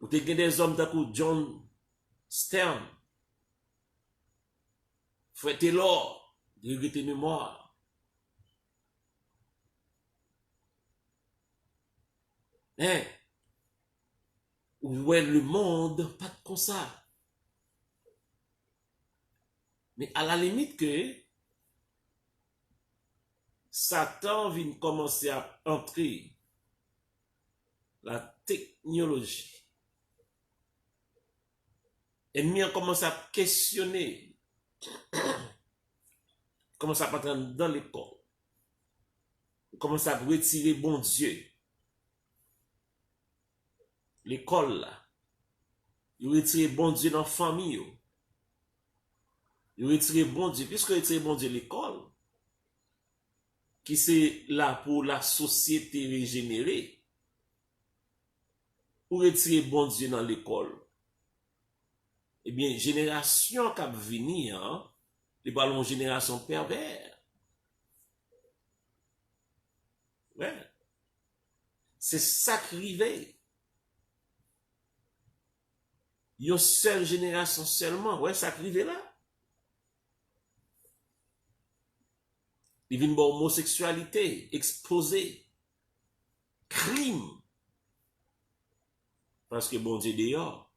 Vous avez des hommes comme John Stern, Fred Taylor, de regretter mémoire. Hein? Ouais, le monde, pas comme ça. Mais à la limite que Satan vient commencer à entrer la technologie. Ennemi a commencé à questionner. Commence à entrer dans l'école. Commence à retirer bon Dieu. L'école là. Il retire bon Dieu dans la famille. Il retire bon Dieu. Puisque retire bon Dieu l'école, qui c'est là pour la société régénérée, ou retirer bon Dieu dans l'école, eh bien, génération qui va venir, hein, les ballons génération pervers. Ouais. C'est ça qui arrive. Il y a une seule génération seulement. Ouais, ça qui arrive là. Il vient de homosexualité, exposé, crime. Parce que bon Dieu dehors.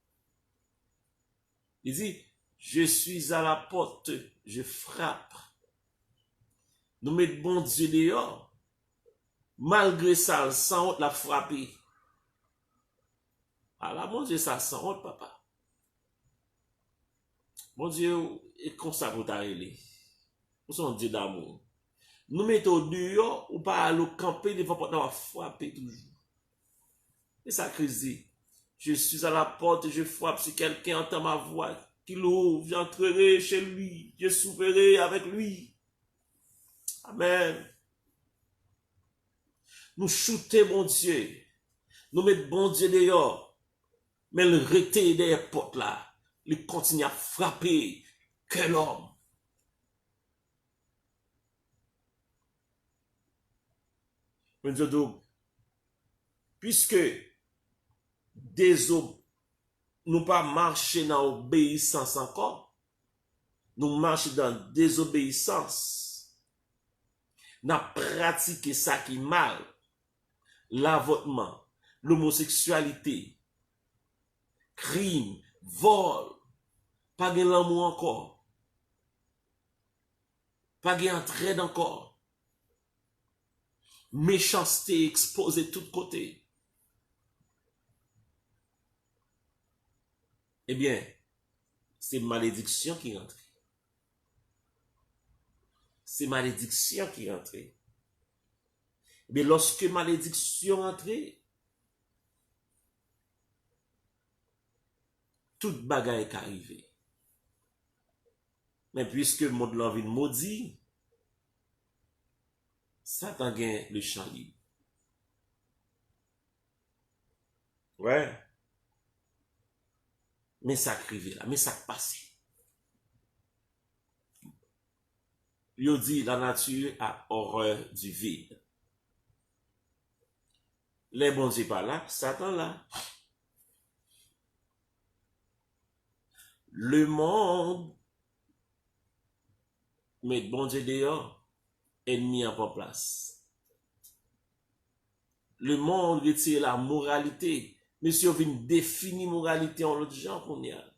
Il dit, je suis à la porte, je frappe. Nous mettons bon Dieu dehors. Malgré ça, sans honte, la frappé. Ah là, bon Dieu, ça sans honte, papa. Bon Dieu, et comme ça vous t'arrêter. Vous êtes un Dieu d'amour. nous mettons dehors ou pas à le camper devant porte nous frapper toujours. Et ça crise. Je suis à la porte, je frappe si quelqu'un entend ma voix, qu'il ouvre, j'entrerai chez lui, je souffrirai avec lui. Amen. Nous shooter mon Dieu. Nous mettons bon Dieu dehors. Mais le rete derrière porte là, il continue à frapper que l'homme. Puisque nous pas marcher dans l'obéissance encore, nous marchons dans désobéissance, nous pratiquons ça qui est mal, l'avortement, l'homosexualité, crime, vol, pas de l'amour encore, pas de entraide encore, méchanceté exposée de tous côtés. Eh bien, c'est malédiction qui rentre. C'est malédiction qui rentre. Mais lorsque malédiction rentre, toute bagaille est arrivée. Mais puisque le monde l'envie maudit, Satan gagne le champ libre. Ouais. Mais ça crivé là, mais ça passe. Yo dit la nature a horreur du vide. Les bons Dieu pas là, Satan là. Le monde met bon Dieu dehors, ennemi en place. Le monde retire la moralité. Monsieur vient définir moralité en l'autre genre qu'on y a.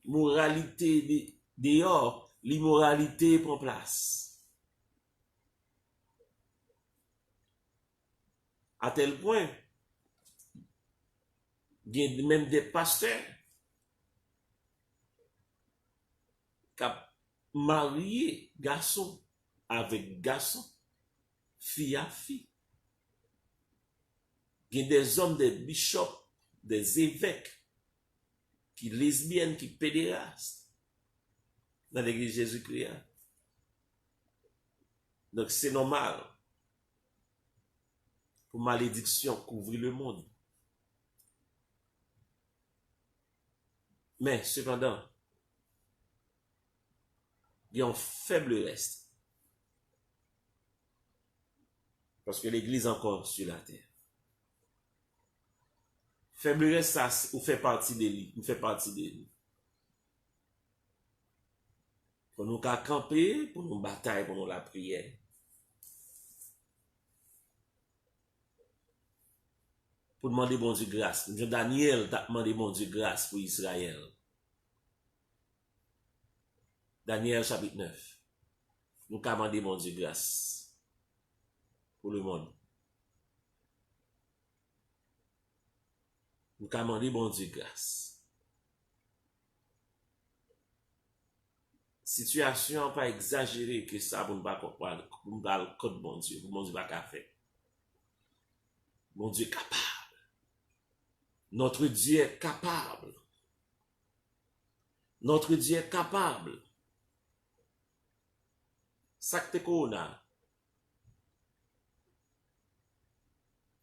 Moralité dehors, l'immoralité prend place. À tel point, il y a même des pasteurs qui ont marié garçon avec garçon, fille à fille. Il y a des hommes, des bishops, des évêques, qui lesbiennes, qui pédérastes, dans l'église Jésus-Christ. Donc c'est normal pour malédiction couvrir le monde. Mais cependant, il y a un faible reste. Parce que l'église est encore sur la terre. Faiblesse, ça, ou fait partie de lui. Ou fait partie de lui. Pour nous camper, pour nous batailler, pour nous la prière. Pour demander bon Dieu grâce. Daniel t'a demandé bon Dieu grâce pour Israël. Daniel chapitre 9. Nous avons demandé bon Dieu grâce pour le monde. Nous avons demandé bon Dieu grâce. Situation pas exagérée que ça pour ne pas comprendre, pour ne pas code bon Dieu, bon Dieu pas faire. Bon Dieu est capable. Notre Dieu est capable. Notre Dieu est capable. Sakte corona.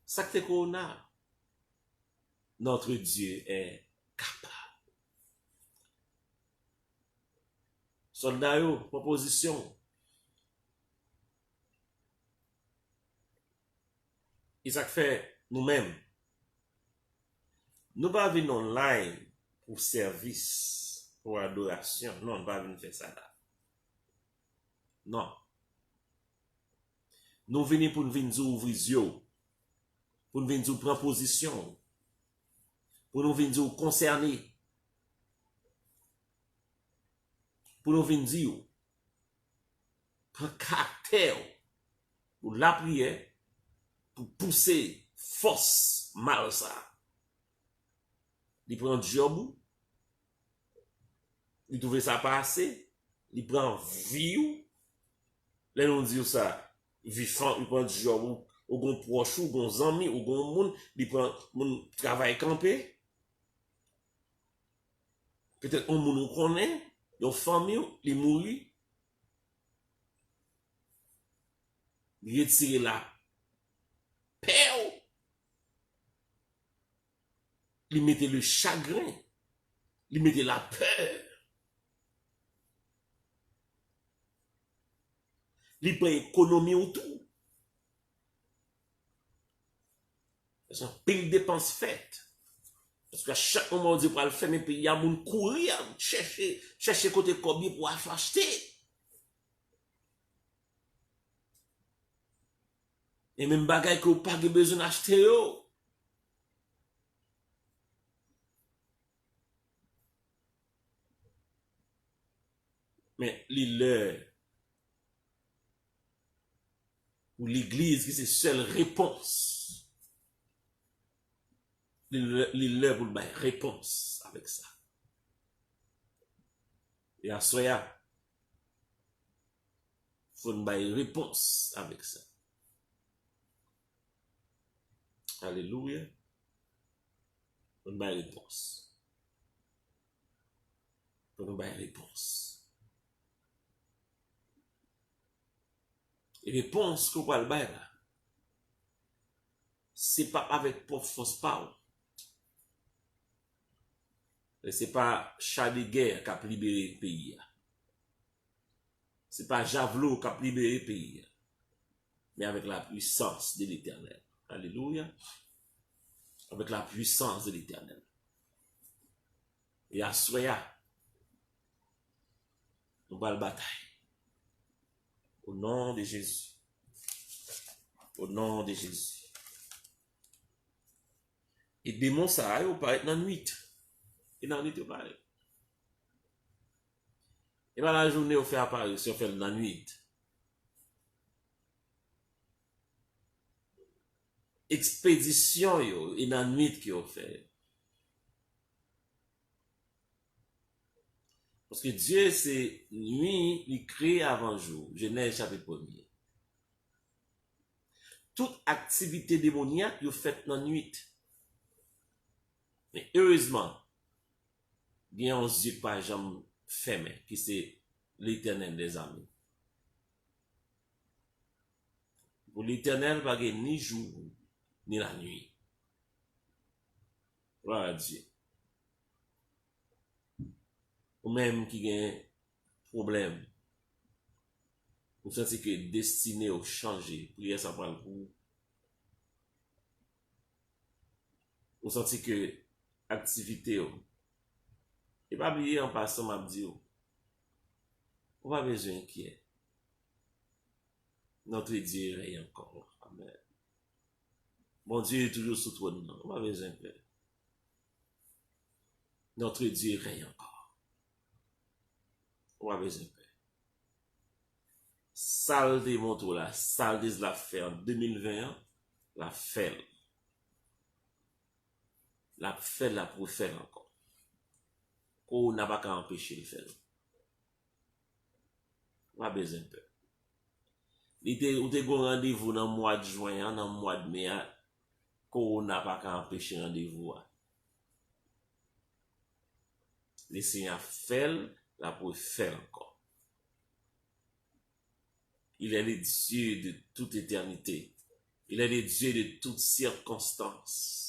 Sakte corona. Notre Dieu est capable. Soldat, proposition. Isaac fait nous-mêmes. Nous ne pas venir online pour service, pour adoration. Non, nous ne pas venir faire ça là. Non. Nous venons pour nous venir ouvrir, pour nous venir prendre position, pour nous venir concerner, pour nous venir dire, prendre caractère pour la prière, pour pousser force mal ça. Il prend Job, il trouve ça pas assez, il prend vie, là on dit ça, vivant, il prend du genre, ou gon proche, ou gon ami, ou gon moun, il prend mon travail campé. Peut-être un moun connaît, une famille, il mourit, il retire la paix, il mettait le chagrin, il mettait la peur. Il prend économie autour. C'est un pile dépenses faites. Parce qu'à chaque moment, on dit pour le faire, mais il y a des gens qui courir, chercher côté combien pour acheter. Et même bagaille que vous n'avez pas besoin d'acheter. Mais l'heure ou l'église qui c'est seule réponse. L'heure pour le réponse avec ça. Et à soya, il faut une réponse avec ça. Alléluia. Il faut une réponse. Il faut une réponse. Et réponse que vous allez faire là, c'est pas avec force power. C'est pas chat de guerre qui a libéré le pays. C'est pas javelot qui a libéré le pays. Mais avec la puissance de l'Éternel. Alléluia. Avec la puissance de l'Éternel. Et à soya, nous allons bataille. Au nom de Jésus. Au nom de Jésus. Et démon ça, il va être dans la nuit. Et dans la nuit, il va être. Et bien la journée, on fait apparition, on fait dans la nuit. Expédition, et dans la nuit qui on fait. Parce que Dieu, c'est nuit, il crée avant jour. Genèse chapitre 1er. Toute activité démoniaque, il fait dans la nuit. Mais heureusement, il y a un Dieu pas jamais fermé, qui c'est l'Éternel des amis. Pour l'Éternel, il n'y a ni jour, ni la nuit. Gloire à Dieu. Ou même qui a un problème, vous sentez que destiné au changer, prière ça prend le coup. Vous sentez que activité, et pas oublier en passant, m'a dit, on va besoin inquiet. Notre Dieu règne encore. Amen. Mon Dieu est toujours sous toi. On va besoin de notre Dieu règne encore. On va besoin de salle de montre là, salle de la fait en 2021, la fait. La fait la pour faire encore. Qu'on n'a pas qu'à empêcher de faire. On a besoin de peur. Ou te gon rendez-vous dans le mois de juin, dans le mois de mai, qu'on n'a pas qu'à empêcher rendez-vous. Le Seigneur fait la pour faire encore. Il est le Dieu de toute éternité. Il est le Dieu de toutes circonstances.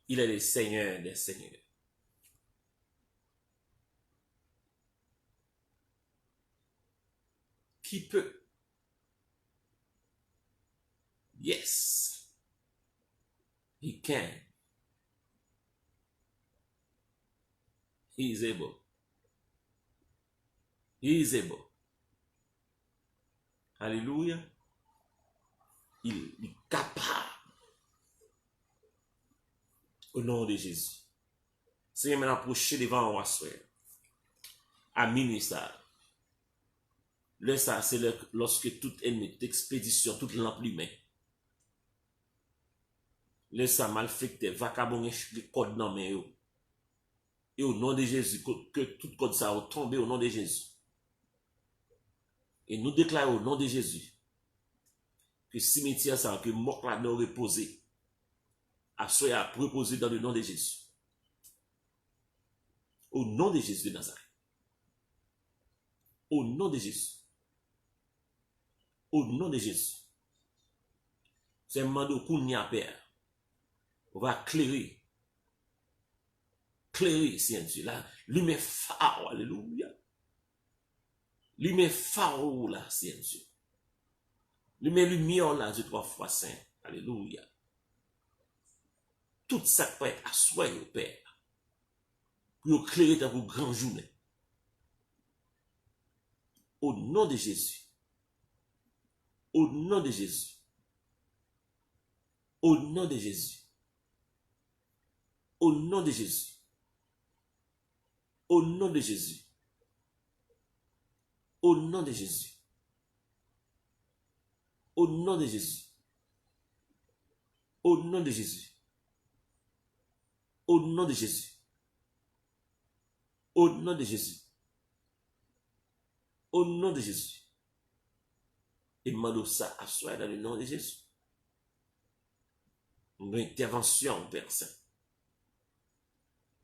Il est le Seigneur des Seigneurs. Qui peut? Yes. He can. He is able. He is able. Alléluia. Il est capable. Au nom de Jésus. Seigneur, maintenant approcher devant moi, soeur. À minuit ça. Le ça, c'est lorsque tout ennemi, expédition, toute l'empliment. Le ça, malfecté, vacabon, les codes dans mes yeux. Et au nom de Jésus, que tout code ça a tombé au nom de Jésus. Et nous déclarons au nom de Jésus que cimetière ça, que mort là nous reposer, à reposer dans le nom de Jésus. Au nom de Jésus de Nazareth. Au nom de Jésus. Au nom de Jésus. C'est un mandat qu'on n'y a père. On va clairer. Clairer, Saint-Dieu. Là, lumière phare, alléluia. Lumière phare, là, Saint-Dieu. Lumière, là, de 3 fois saint. Alléluia. Tout ça peut être assoyé au Père. Pour éclairer ta grande journée. Au nom de Jésus. Au nom de Jésus. Au nom de Jésus. Au nom de Jésus. Au nom de Jésus. Au nom de Jésus. Au nom de Jésus. Au nom de Jésus. Au nom de Jésus. Au nom de Jésus. Au nom de Jésus. Et demande ça à soi dans le nom de Jésus. Une intervention, Père Saint.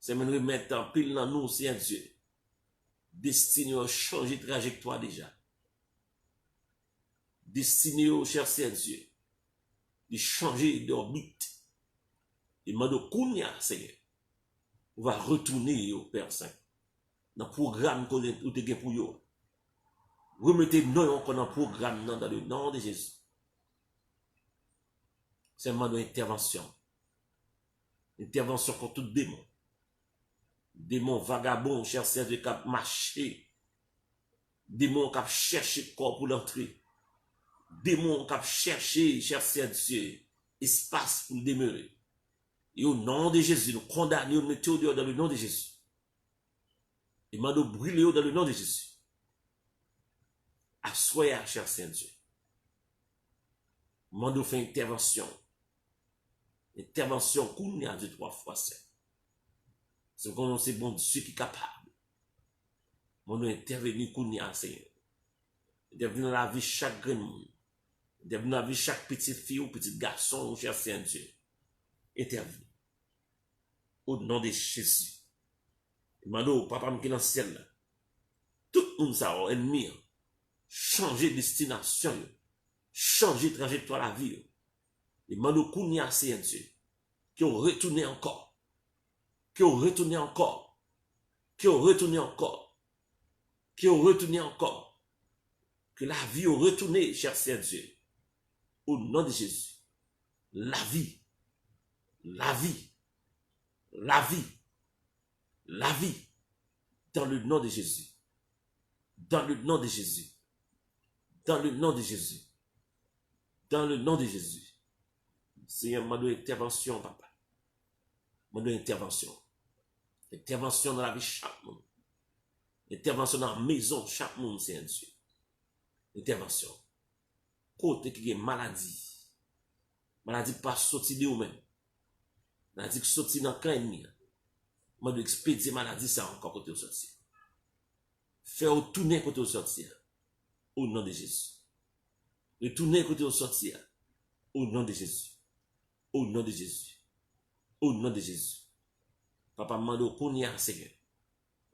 C'est nous remettre en pile dans nous, Seigneur Dieu. Destiné à changer de trajectoire déjà. Destiné au cher Seigneur Dieu. De changer d'orbite. Et demande Kounia, Seigneur. On va retourner au Père Saint. Dans le programme qu'on a pour vous. Remettez-nous encore dans le programme dans le nom de Jésus. C'est un moment d'intervention. Intervention contre tout démon. Démon vagabond, cher Seigneur, qui a marché. Démon qui a cherché corps pour l'entrée. Démon qui a cherché, cher Seigneur, espace pour demeurer. Et au nom de Jésus, nous condamnons, nous mettons dans le nom de Jésus. Et nous brûlons dans le nom de Jésus. Assoyez, cher Saint-Dieu. Mando fait intervention. Intervention qu'on y a de 3 fois 7. C'est qu'on sait bon Dieu qui est capable. Mando intervenir qu'on y a, Seigneur. Intervenir dans la vie de chaque grand monde. Intervenir dans la vie de chaque petite fille ou petit garçon, cher Saint-Dieu. Intervenir. Au nom de Jésus. Mando, papa qui est dans le ciel. Tout le monde ça, ennemi. Changer de destination, changer de trajectoire de la vie. Et mando kounia c'est Dieu qui ont retourné encore, qui ont retourné encore, qui ont retourné encore, qui ont retourné encore, que la vie ont retourné, cher Dieu, au nom de Jésus. La vie, la vie, la vie, la vie, dans le nom de Jésus, dans le nom de Jésus. Dans le nom de Jésus. Dans le nom de Jésus. Seigneur, m'a donné intervention, papa. M'a donné intervention. Intervention dans la vie de chaque monde. Intervention dans la maison de chaque monde, Seigneur Dieu. Intervention. Côté qui est maladie. Maladie pas sorti de vous-même. Maladie qui sorti dans le camp ennemi. M'a donné expédier maladie ça encore côté au sortir. Faire tourner côté au sortir. Au nom de Jésus. Retournez côté au sortir. Au nom de Jésus. Au nom de Jésus. Au nom de Jésus. Papa mando qu'on y a, Seigneur.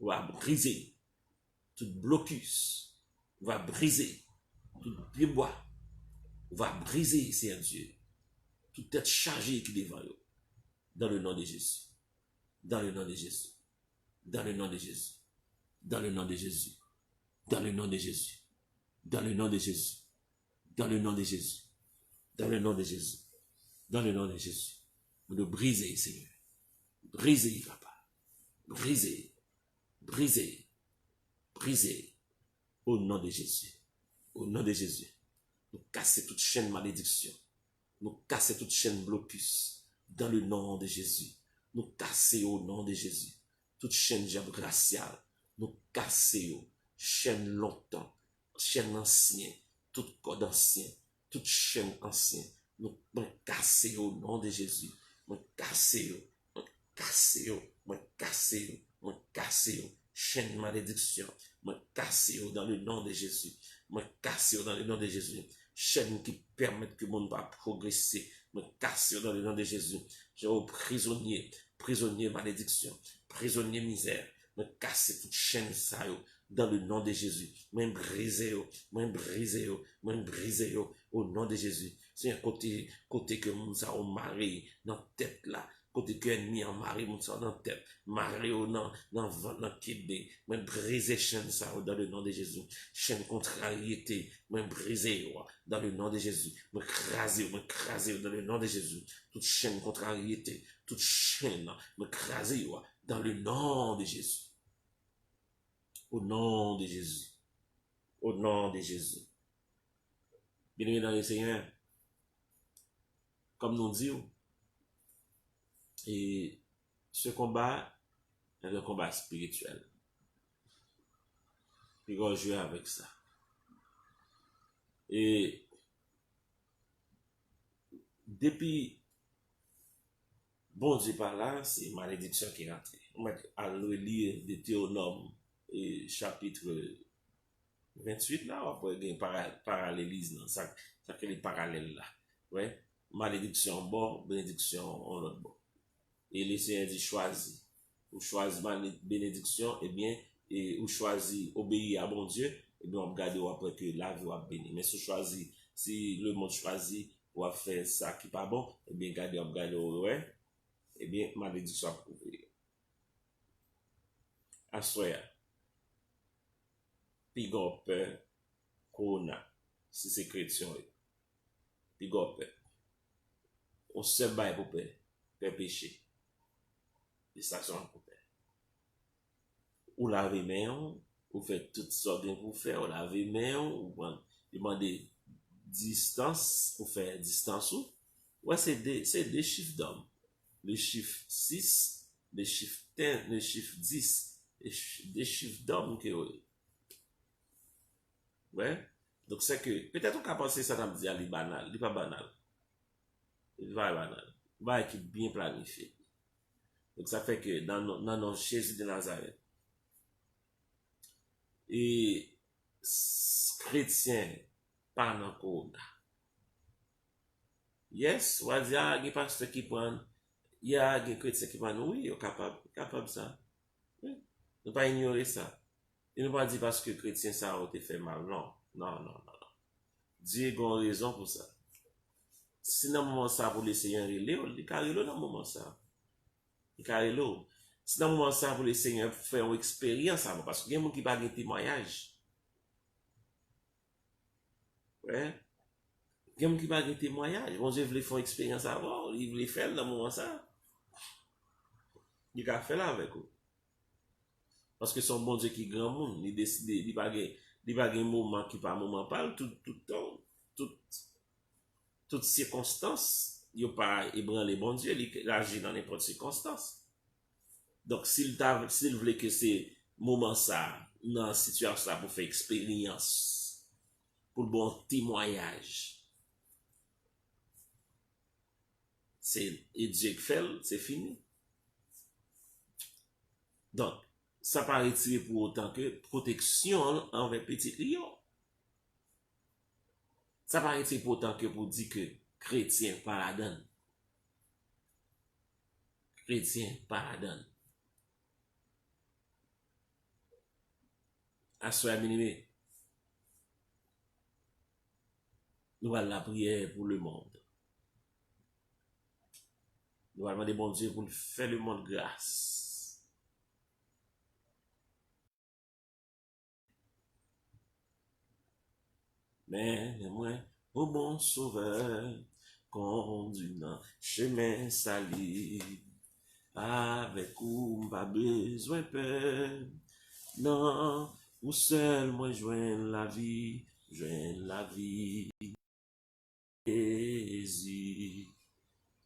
On va briser tout blocus. On va briser tout pied-bois. On va briser, Seigneur Dieu. Toute tête chargée qui devant nous. Dans le nom de Jésus. Dans le nom de Jésus. Dans le nom de Jésus. Dans le nom de Jésus. Dans le nom de Jésus. Dans le nom de Jésus. Dans le nom de Jésus. Dans le nom de Jésus. Dans le nom de Jésus. De briser, Seigneur. Briser, papa. Briser. Briser. Briser. Au nom de Jésus. Au nom de Jésus. Nous casser toute chaîne malédiction. Nous casser toute chaîne blocus. Dans le nom de Jésus. Nous casser au nom de Jésus. Toute chaîne diable raciale. Nous casser au chaîne longtemps. Chaîne ancien, toute code ancien, toute chaîne ancien, nous casser au nom de Jésus, nous casser, nous casser, nous casser, Moi casser chaîne malédiction. Moi casser dans le nom de Jésus. Moi casser dans le nom de Jésus. Chaîne qui permettent que mon pas progresser. Moi casser dans le nom de Jésus. J'ai au prisonnier, prisonnier malédiction, prisonnier misère. Moi casser toute chaîne ça yo, dans le nom de Jésus. Moi briser yo, moi briser yo, moi briser yo au nom de Jésus. C'est un côté que mon ça au mari dans tête là. Côté que ennemi en mari mon ça dans tête. Mari au dans ventre dans kidney. Moi briser chaîne ça dans le nom de Jésus. Chaîne contrariété, moi briser dans le nom de Jésus. Moi craser dans le nom de Jésus. Toute chaîne contrariété, toute chaîne, moi craser dans le nom de Jésus. Au nom de Jésus. Au nom de Jésus. Bien-aimés dans le Seigneur, comme nous disons, et ce combat est un combat spirituel. Puis on joue avec ça. Et depuis, bon Dieu par là, c'est malédiction qui est rentrée. On va lire de Théonome, et chapitre 28 là, on peut avoir un parallélisme, ça fait les parallèles là. Ouais. Malédiction bon, bénédiction en l'autre bon. Et le Seigneur dit choisis. Ou choisis bénédiction, eh bien, et ou choisis obéir à bon Dieu, et bien on regarde après que la vie va bénir. Mais si choisis, si le monde choisit ou a fait ça qui pas bon, eh bien on regarde ouais, eh bien malédiction a prouvé. Assoya. Puis gon peur corona si c'est chrétien. Puis gon peur. On se bat pour peur péché. Et ça c'est pour peur. Ou laver main, ou fait toutes sortes de pour faire, ou laver main, ou demander distance, ou faire distance ou. Ouais, c'est des chiffres d'hommes. Le chiffre 6, le chiffre 10, le chiffre 10, des chiffres d'hommes que ouais. Donc c'est que peut-être on peut penser ça dans dire il banal, il pas banal. Il va banal. Il va être bien planifié. Donc ça fait que dans nos Jésus de Nazareth et chrétien pas dans code. Yes, on va dire il y a pasteur qui prend il y a des chrétiens qui prennent oui, capable ça. Oui. Ne pas ignorer ça. Il ne pas dire parce que chrétien ça a été fait mal. Non, non, non, non. Dieu a une raison pour ça. Si dans le moment ça pour laisser un relais, il carré dans le moment ça. Il carré l'eau. Si dans le moment ça pour le Seigneur faire une expérience avant, parce qu'il y a des gens qui pas de témoignage. Ouais. Il y a des gens qui pas de témoignage. Bon Dieu voulait faire une expérience avant, il voulait faire dans le moment ça. Il a fait là avec eux. Parce que son bon Dieu qui est grand monde, il décide, il pas un moment qui pas un moment parle, tout temps, toute circonstance, il n'a pas ébranlé bon Dieu, il agit dans n'importe circonstance. Donc, s'il voulait que c'est moment ça, dans situation ça, pour faire expérience, pour le bon témoignage, c'est Dieu qui fait, c'est fini. Donc, ça pas retiré pour autant que protection envers petit lion. Ça pas retiré pour autant que pour dire que chrétien pas la donne. Chrétien pas la donne. À soi bien-aimé, nous allons la prière pour le monde. Nous allons demander bon Dieu pour nous faire le monde grâce. Mais moi, au bon sauveur, conduit dans chemin sali, avec ou pas besoin peur. Non, ou seul moi joins la vie,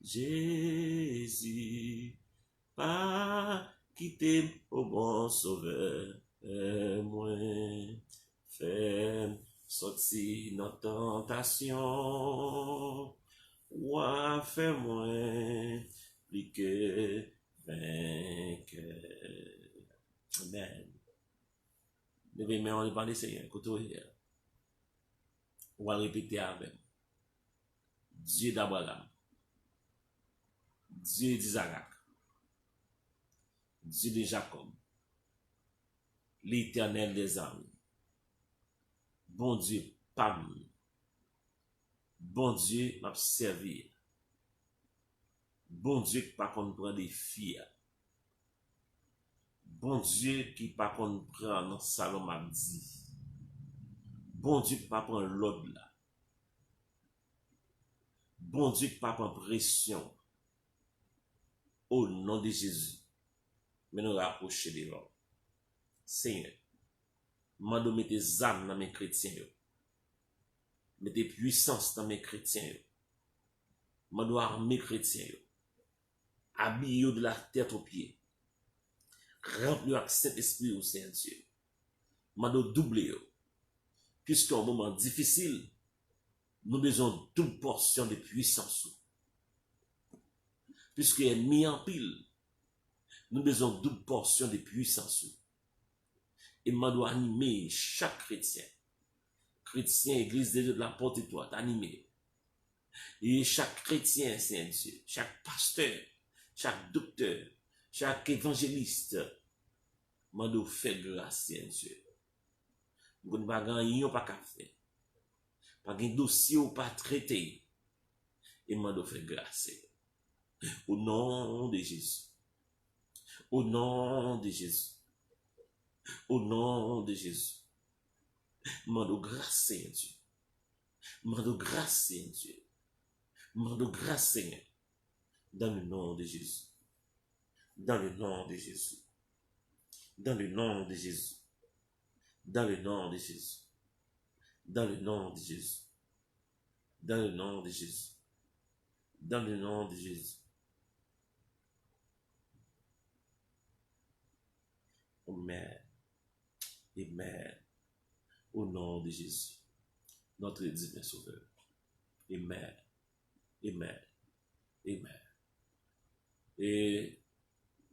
Jésus, pas quitter au bon sauveur, moi, fais sortir notre tentation, ou fais-moi plus que vainqueur. Amen. Levez les mains, on va Seigneur. Écoutez, on va répéter avec. Dieu d'Abraham, Dieu d'Isaac, Dieu de Jacob, l'Éternel des armées. Bon Dieu, pam. Bon Dieu, m'a servi. Bon Dieu qui pas qu'on prend des filles. Bon Dieu qui pas qu'on prend dans le salon m'a dit. Bon Dieu qui pas prend l'ordre là. Bon Dieu qui pas prend pression. Au nom de Jésus. Mais nous rapprocher de l'homme. Seigneur, mando mettez âmes dans mes chrétiens. Mettez puissance dans mes chrétiens. Mando armer chrétiens. Habillez de la tête aux pieds. Remplis avec Saint-Esprit au Saint-Dieu. Mando doublez. Puisqu'en moment difficile, nous besoin d'une portion de puissance. Puisqu'il est mis en pile, nous besoin d'une portion de puissance. Et mando animer chaque chrétien. Chrétien, église de la porte de toi, animé. Et chaque chrétien, Saint-Dieu, chaque pasteur, chaque docteur, chaque évangéliste, mando fait grâce, Saint-Dieu. Vous ne pas gagner, pas qu'à faire. Pas un dossier ou pas traité. Et mando fait grâce. Au nom de Jésus. Au nom de Jésus. Au nom de Jésus. Mando grâce, Saint-Dieu. Mando grâce, Saint-Dieu. Mando grâce, Seigneur. Dans le nom de Jésus. Dans le nom de Jésus. Dans le nom de Jésus. Dans le nom de Jésus. Dans le nom de Jésus. Dans le nom de Jésus. Dans le nom de Jésus. Amen. Amen. Au nom de Jésus. Notre divin Sauveur. Amen. Amen. Amen. Et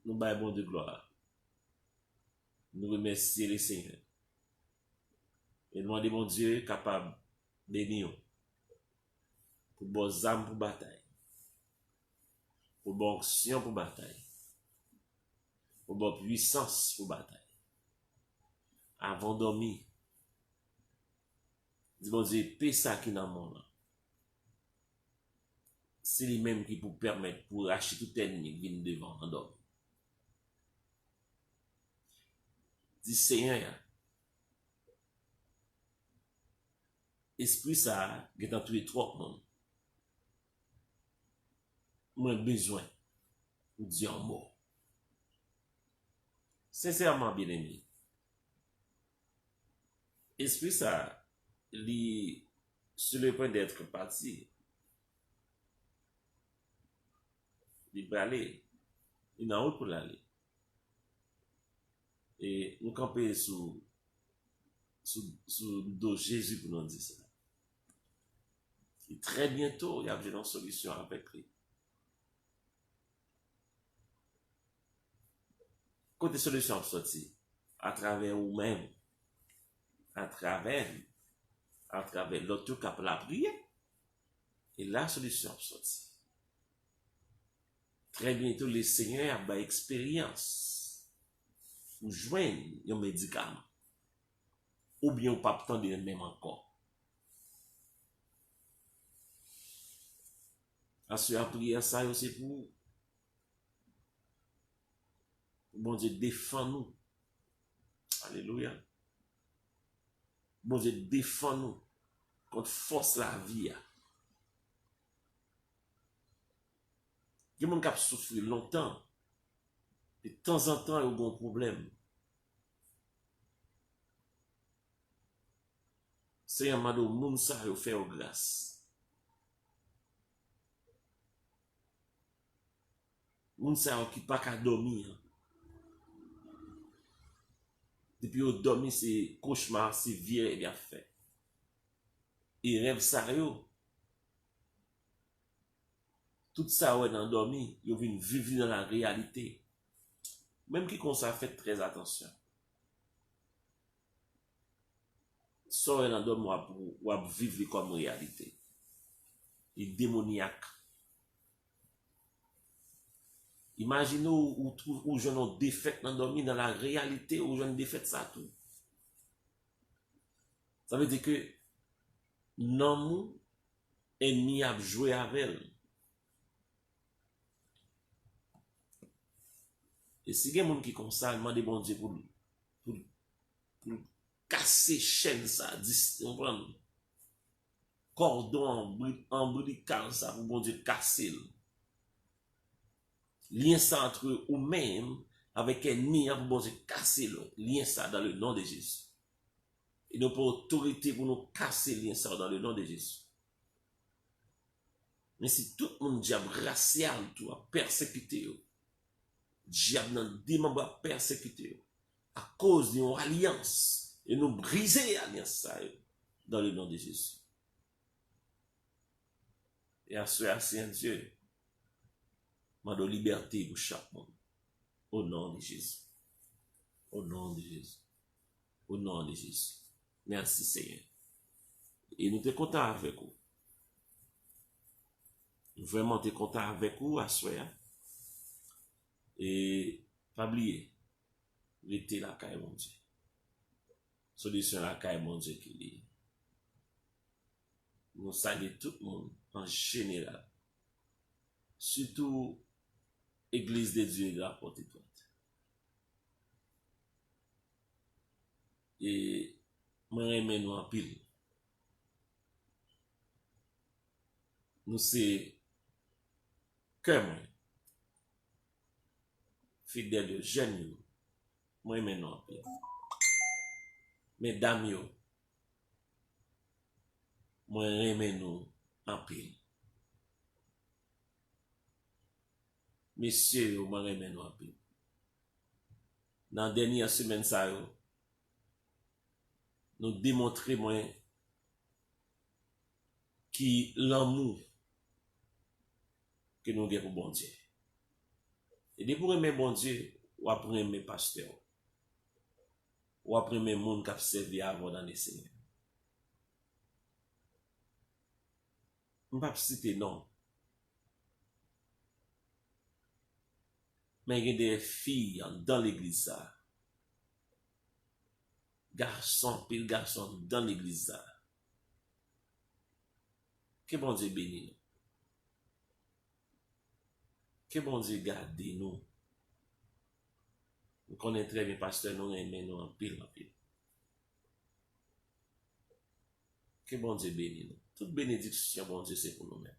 nous baillons de gloire. Nous remercions le Seigneur. Et nous demandons mon Dieu capable de bénir pour bonnes âmes pour bataille. Pour bonne action pour bataille. Pour bonne puissance pour bataille. Avant de dormir, dis mon Dieu, paix ça qui dans le monde. C'est lui-même qui peut permettre pour acheter tout ennemi qui vient devant en dormir. Dis Seigneur, esprit ça, qui est dans tous les trois mondes. Moi, besoin de Dieu en mort. Sincèrement, bien aimé. Esprit ça, il sur le point d'être parti. Il va aller. Il est en route pour l'aller. Et nous camper sous dos Jésus pour nous dire ça. Et très bientôt, il y a une solution avec lui. Côté solution sortie, à travers vous-même, à travers l'autre qui a la prière, et la solution sortie. Très bientôt, le Seigneur a une expérience pour joindre un médicament. Ou bien pas attendre même encore. Ensuite, la prière, ça aussi pour bon Dieu défend-nous. Alléluia. Bon Dieu défend-nous contre force la vie. Il y a des gens qui souffrent longtemps. De temps en temps, il y a un problème. Seigneur m'a dit, moun sa yo fait grâce. Moun sa yo qui pas qu'à dormir. Depuis au dormi, c'est cauchemar, c'est vieux et bien fait. Et rêve ça yo. Tout ça ouais dans dormi, yo vient vivre dans la réalité. Même qui comme ça, faites très attention. Soit dans l'homme ou vivre comme réalité. Et démoniaque. Imaginez où je n'ai défaite dans la réalité, où je ne défaite ça tout. Ça veut dire que non, ennemi a joué avec elle. Et si il y a des gens qui comme ça, demande bon Dieu pour casser chaîne ça, cordon ombilical ça, pour bon Dieu casser. Lien ça entre ou même avec ennemi, pour bon Dieu casser le lien ça dans le nom de Jésus. Et nous pour autorité pour nous casser lien ça dans le nom de Jésus. Mais si tout le monde diable racial, tout a persécuté, diable dans le démon va persécuter à cause d'une alliance et nous briser l'alliance dans le nom de Jésus. Et à ce Seigneur Dieu, m'a donné liberté pour chaque monde. Au nom de Jésus. Au nom de Jésus. Au nom de Jésus. Merci Seigneur. Et nous sommes contents avec vous. Vraiment, nous sommes contents avec vous à ce. Et pas oublier, rester la caille mon Dieu. Solution la caille mon Dieu qui est. Nous saluons tout le monde en général. Surtout Église de Dieu de la Porte-Étoile. Et moi j'aime nous en pile. Nous c'est que moi fidèle jeune moi j'aime nous en pile. Mesdames yo, moi j'aime nous en pile. Messieurs, moi j'aime nous en pile. Dans la dernière semaine ça yo, nous démontrer moi qui l'amour que nous avons pour bon Dieu. Et de pour aimer bon Dieu, ou après aimer pasteur, ou après aimer monde qui a servi avant dans les Seigneurs. Je ne vais pas citer non. Mais il y a des filles dans l'église. Garçons, pile garçons dans l'église. Que bon Dieu bénisse. Que bon Dieu garde nous. Nous connaissons très bien pasteur, nous aimons nous en pile, en pile. Que bon Dieu bénisse nous. Toute bénédiction, bon Dieu, c'est pour nous-mêmes.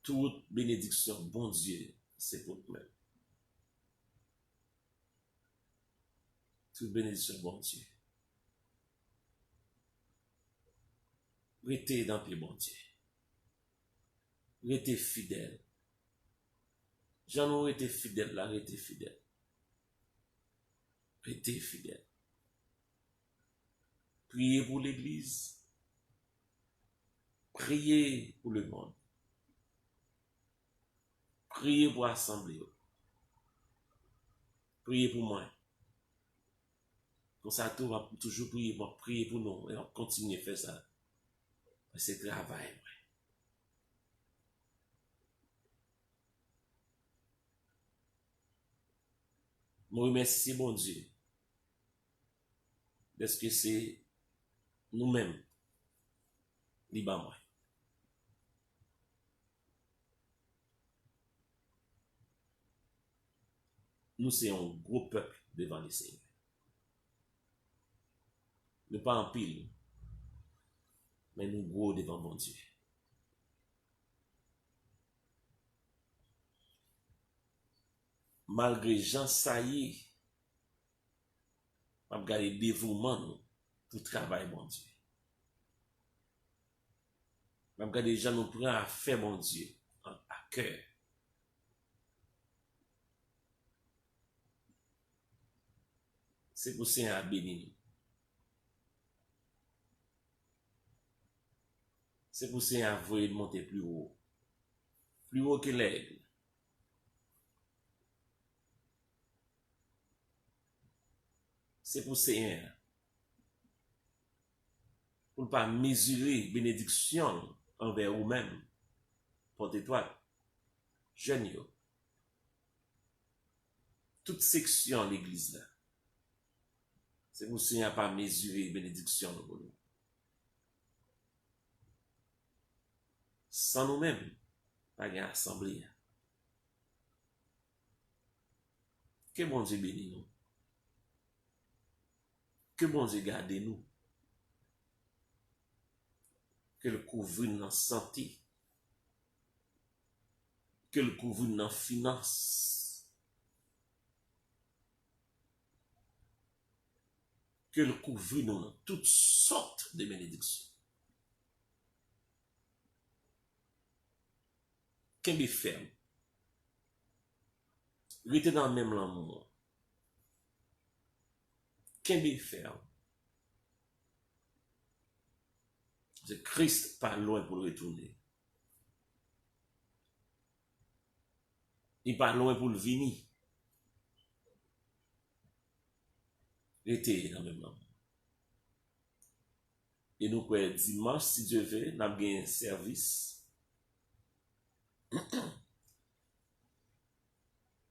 Toute bénédiction, bon Dieu, c'est pour nous-mêmes. Toute bénédiction, bon Dieu. Restez dans le bon Dieu. Restez fidèle. J'en ai été fidèle là, restez fidèle. Restez fidèle. Priez pour l'église. Priez pour le monde. Priez pour l'assemblée. Priez pour moi. Comme ça, tout va toujours prier pour nous. Et on continue à faire ça. C'est travail. Je remercie bon Dieu. Parce que c'est nous-mêmes, moi. Nous sommes un gros peuple devant les Seigneurs. Nous pas en pile, mais nous gros devant mon Dieu. Malgré Jean Sailly, je regarde le dévouement pour travailler mon Dieu. Je regarde les gens nous prennent à faire mon Dieu à cœur. C'est pour ça à bénir. C'est pour ça à vouloir monter plus haut. plus haut que l'aigle. C'est pour Seigneur. Pour ne pas mesurer bénédiction envers vous-même. Portez-toi. Jeune yo. Toute section de l'église là. C'est pour Seigneur pas mesurer bénédiction pour nous. Sans nous-mêmes, pas une assemblée. Que bon Dieu bénisse nous. Que bon Dieu garde nous. Que le couvre dans santé. Que le couvre dans finance. Que le couvre dans toutes sortes de bénédictions. Qu'est-ce ferme? Restez dans le même l'amour. Qu'est-ce ferme? C'est Christ pas loin pour le retourner. Il pas loin pour le venir. Restez dans le même l'amour. Et nous, quoi, dimanche, si Dieu veut, nous avons un service.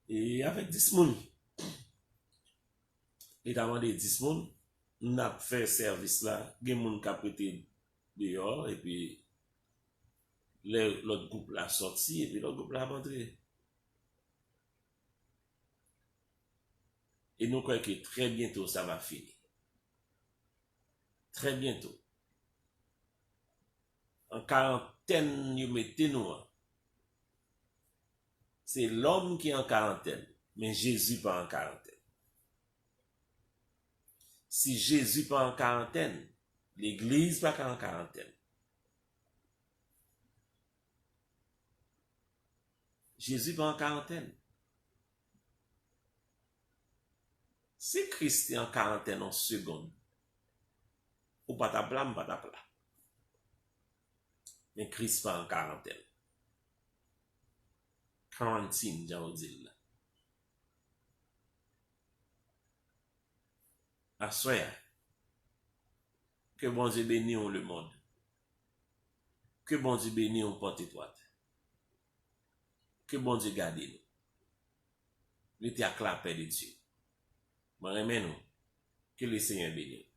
Et avec 10 personnes. Et demandé 10 personnes, nous avons fait service là. Il y a des gens qui ont prêté dehors. Et puis, l'autre groupe l'a sorti. Et puis, l'autre groupe l'a rentré. Et nous croyons que très bientôt, ça va finir. Très bientôt. En quarantaine, nous mettez nous. C'est l'homme qui est en quarantaine, mais Jésus pas en quarantaine. Si Jésus pas en quarantaine, l'église pas en quarantaine. Jésus pas en quarantaine. Si Christ est en quarantaine en seconde, ou pas ta blâme, pas ta plat. Mais Christ pas en quarantaine. Quarantine, j'en dis là. Assoya. Que bon Dieu bénisse le monde. Que bon Dieu bénisse on porte étroite. Que bon Dieu garde nous. Mettez à la paix de Dieu. Je remets nous. Que le Seigneur bénisse.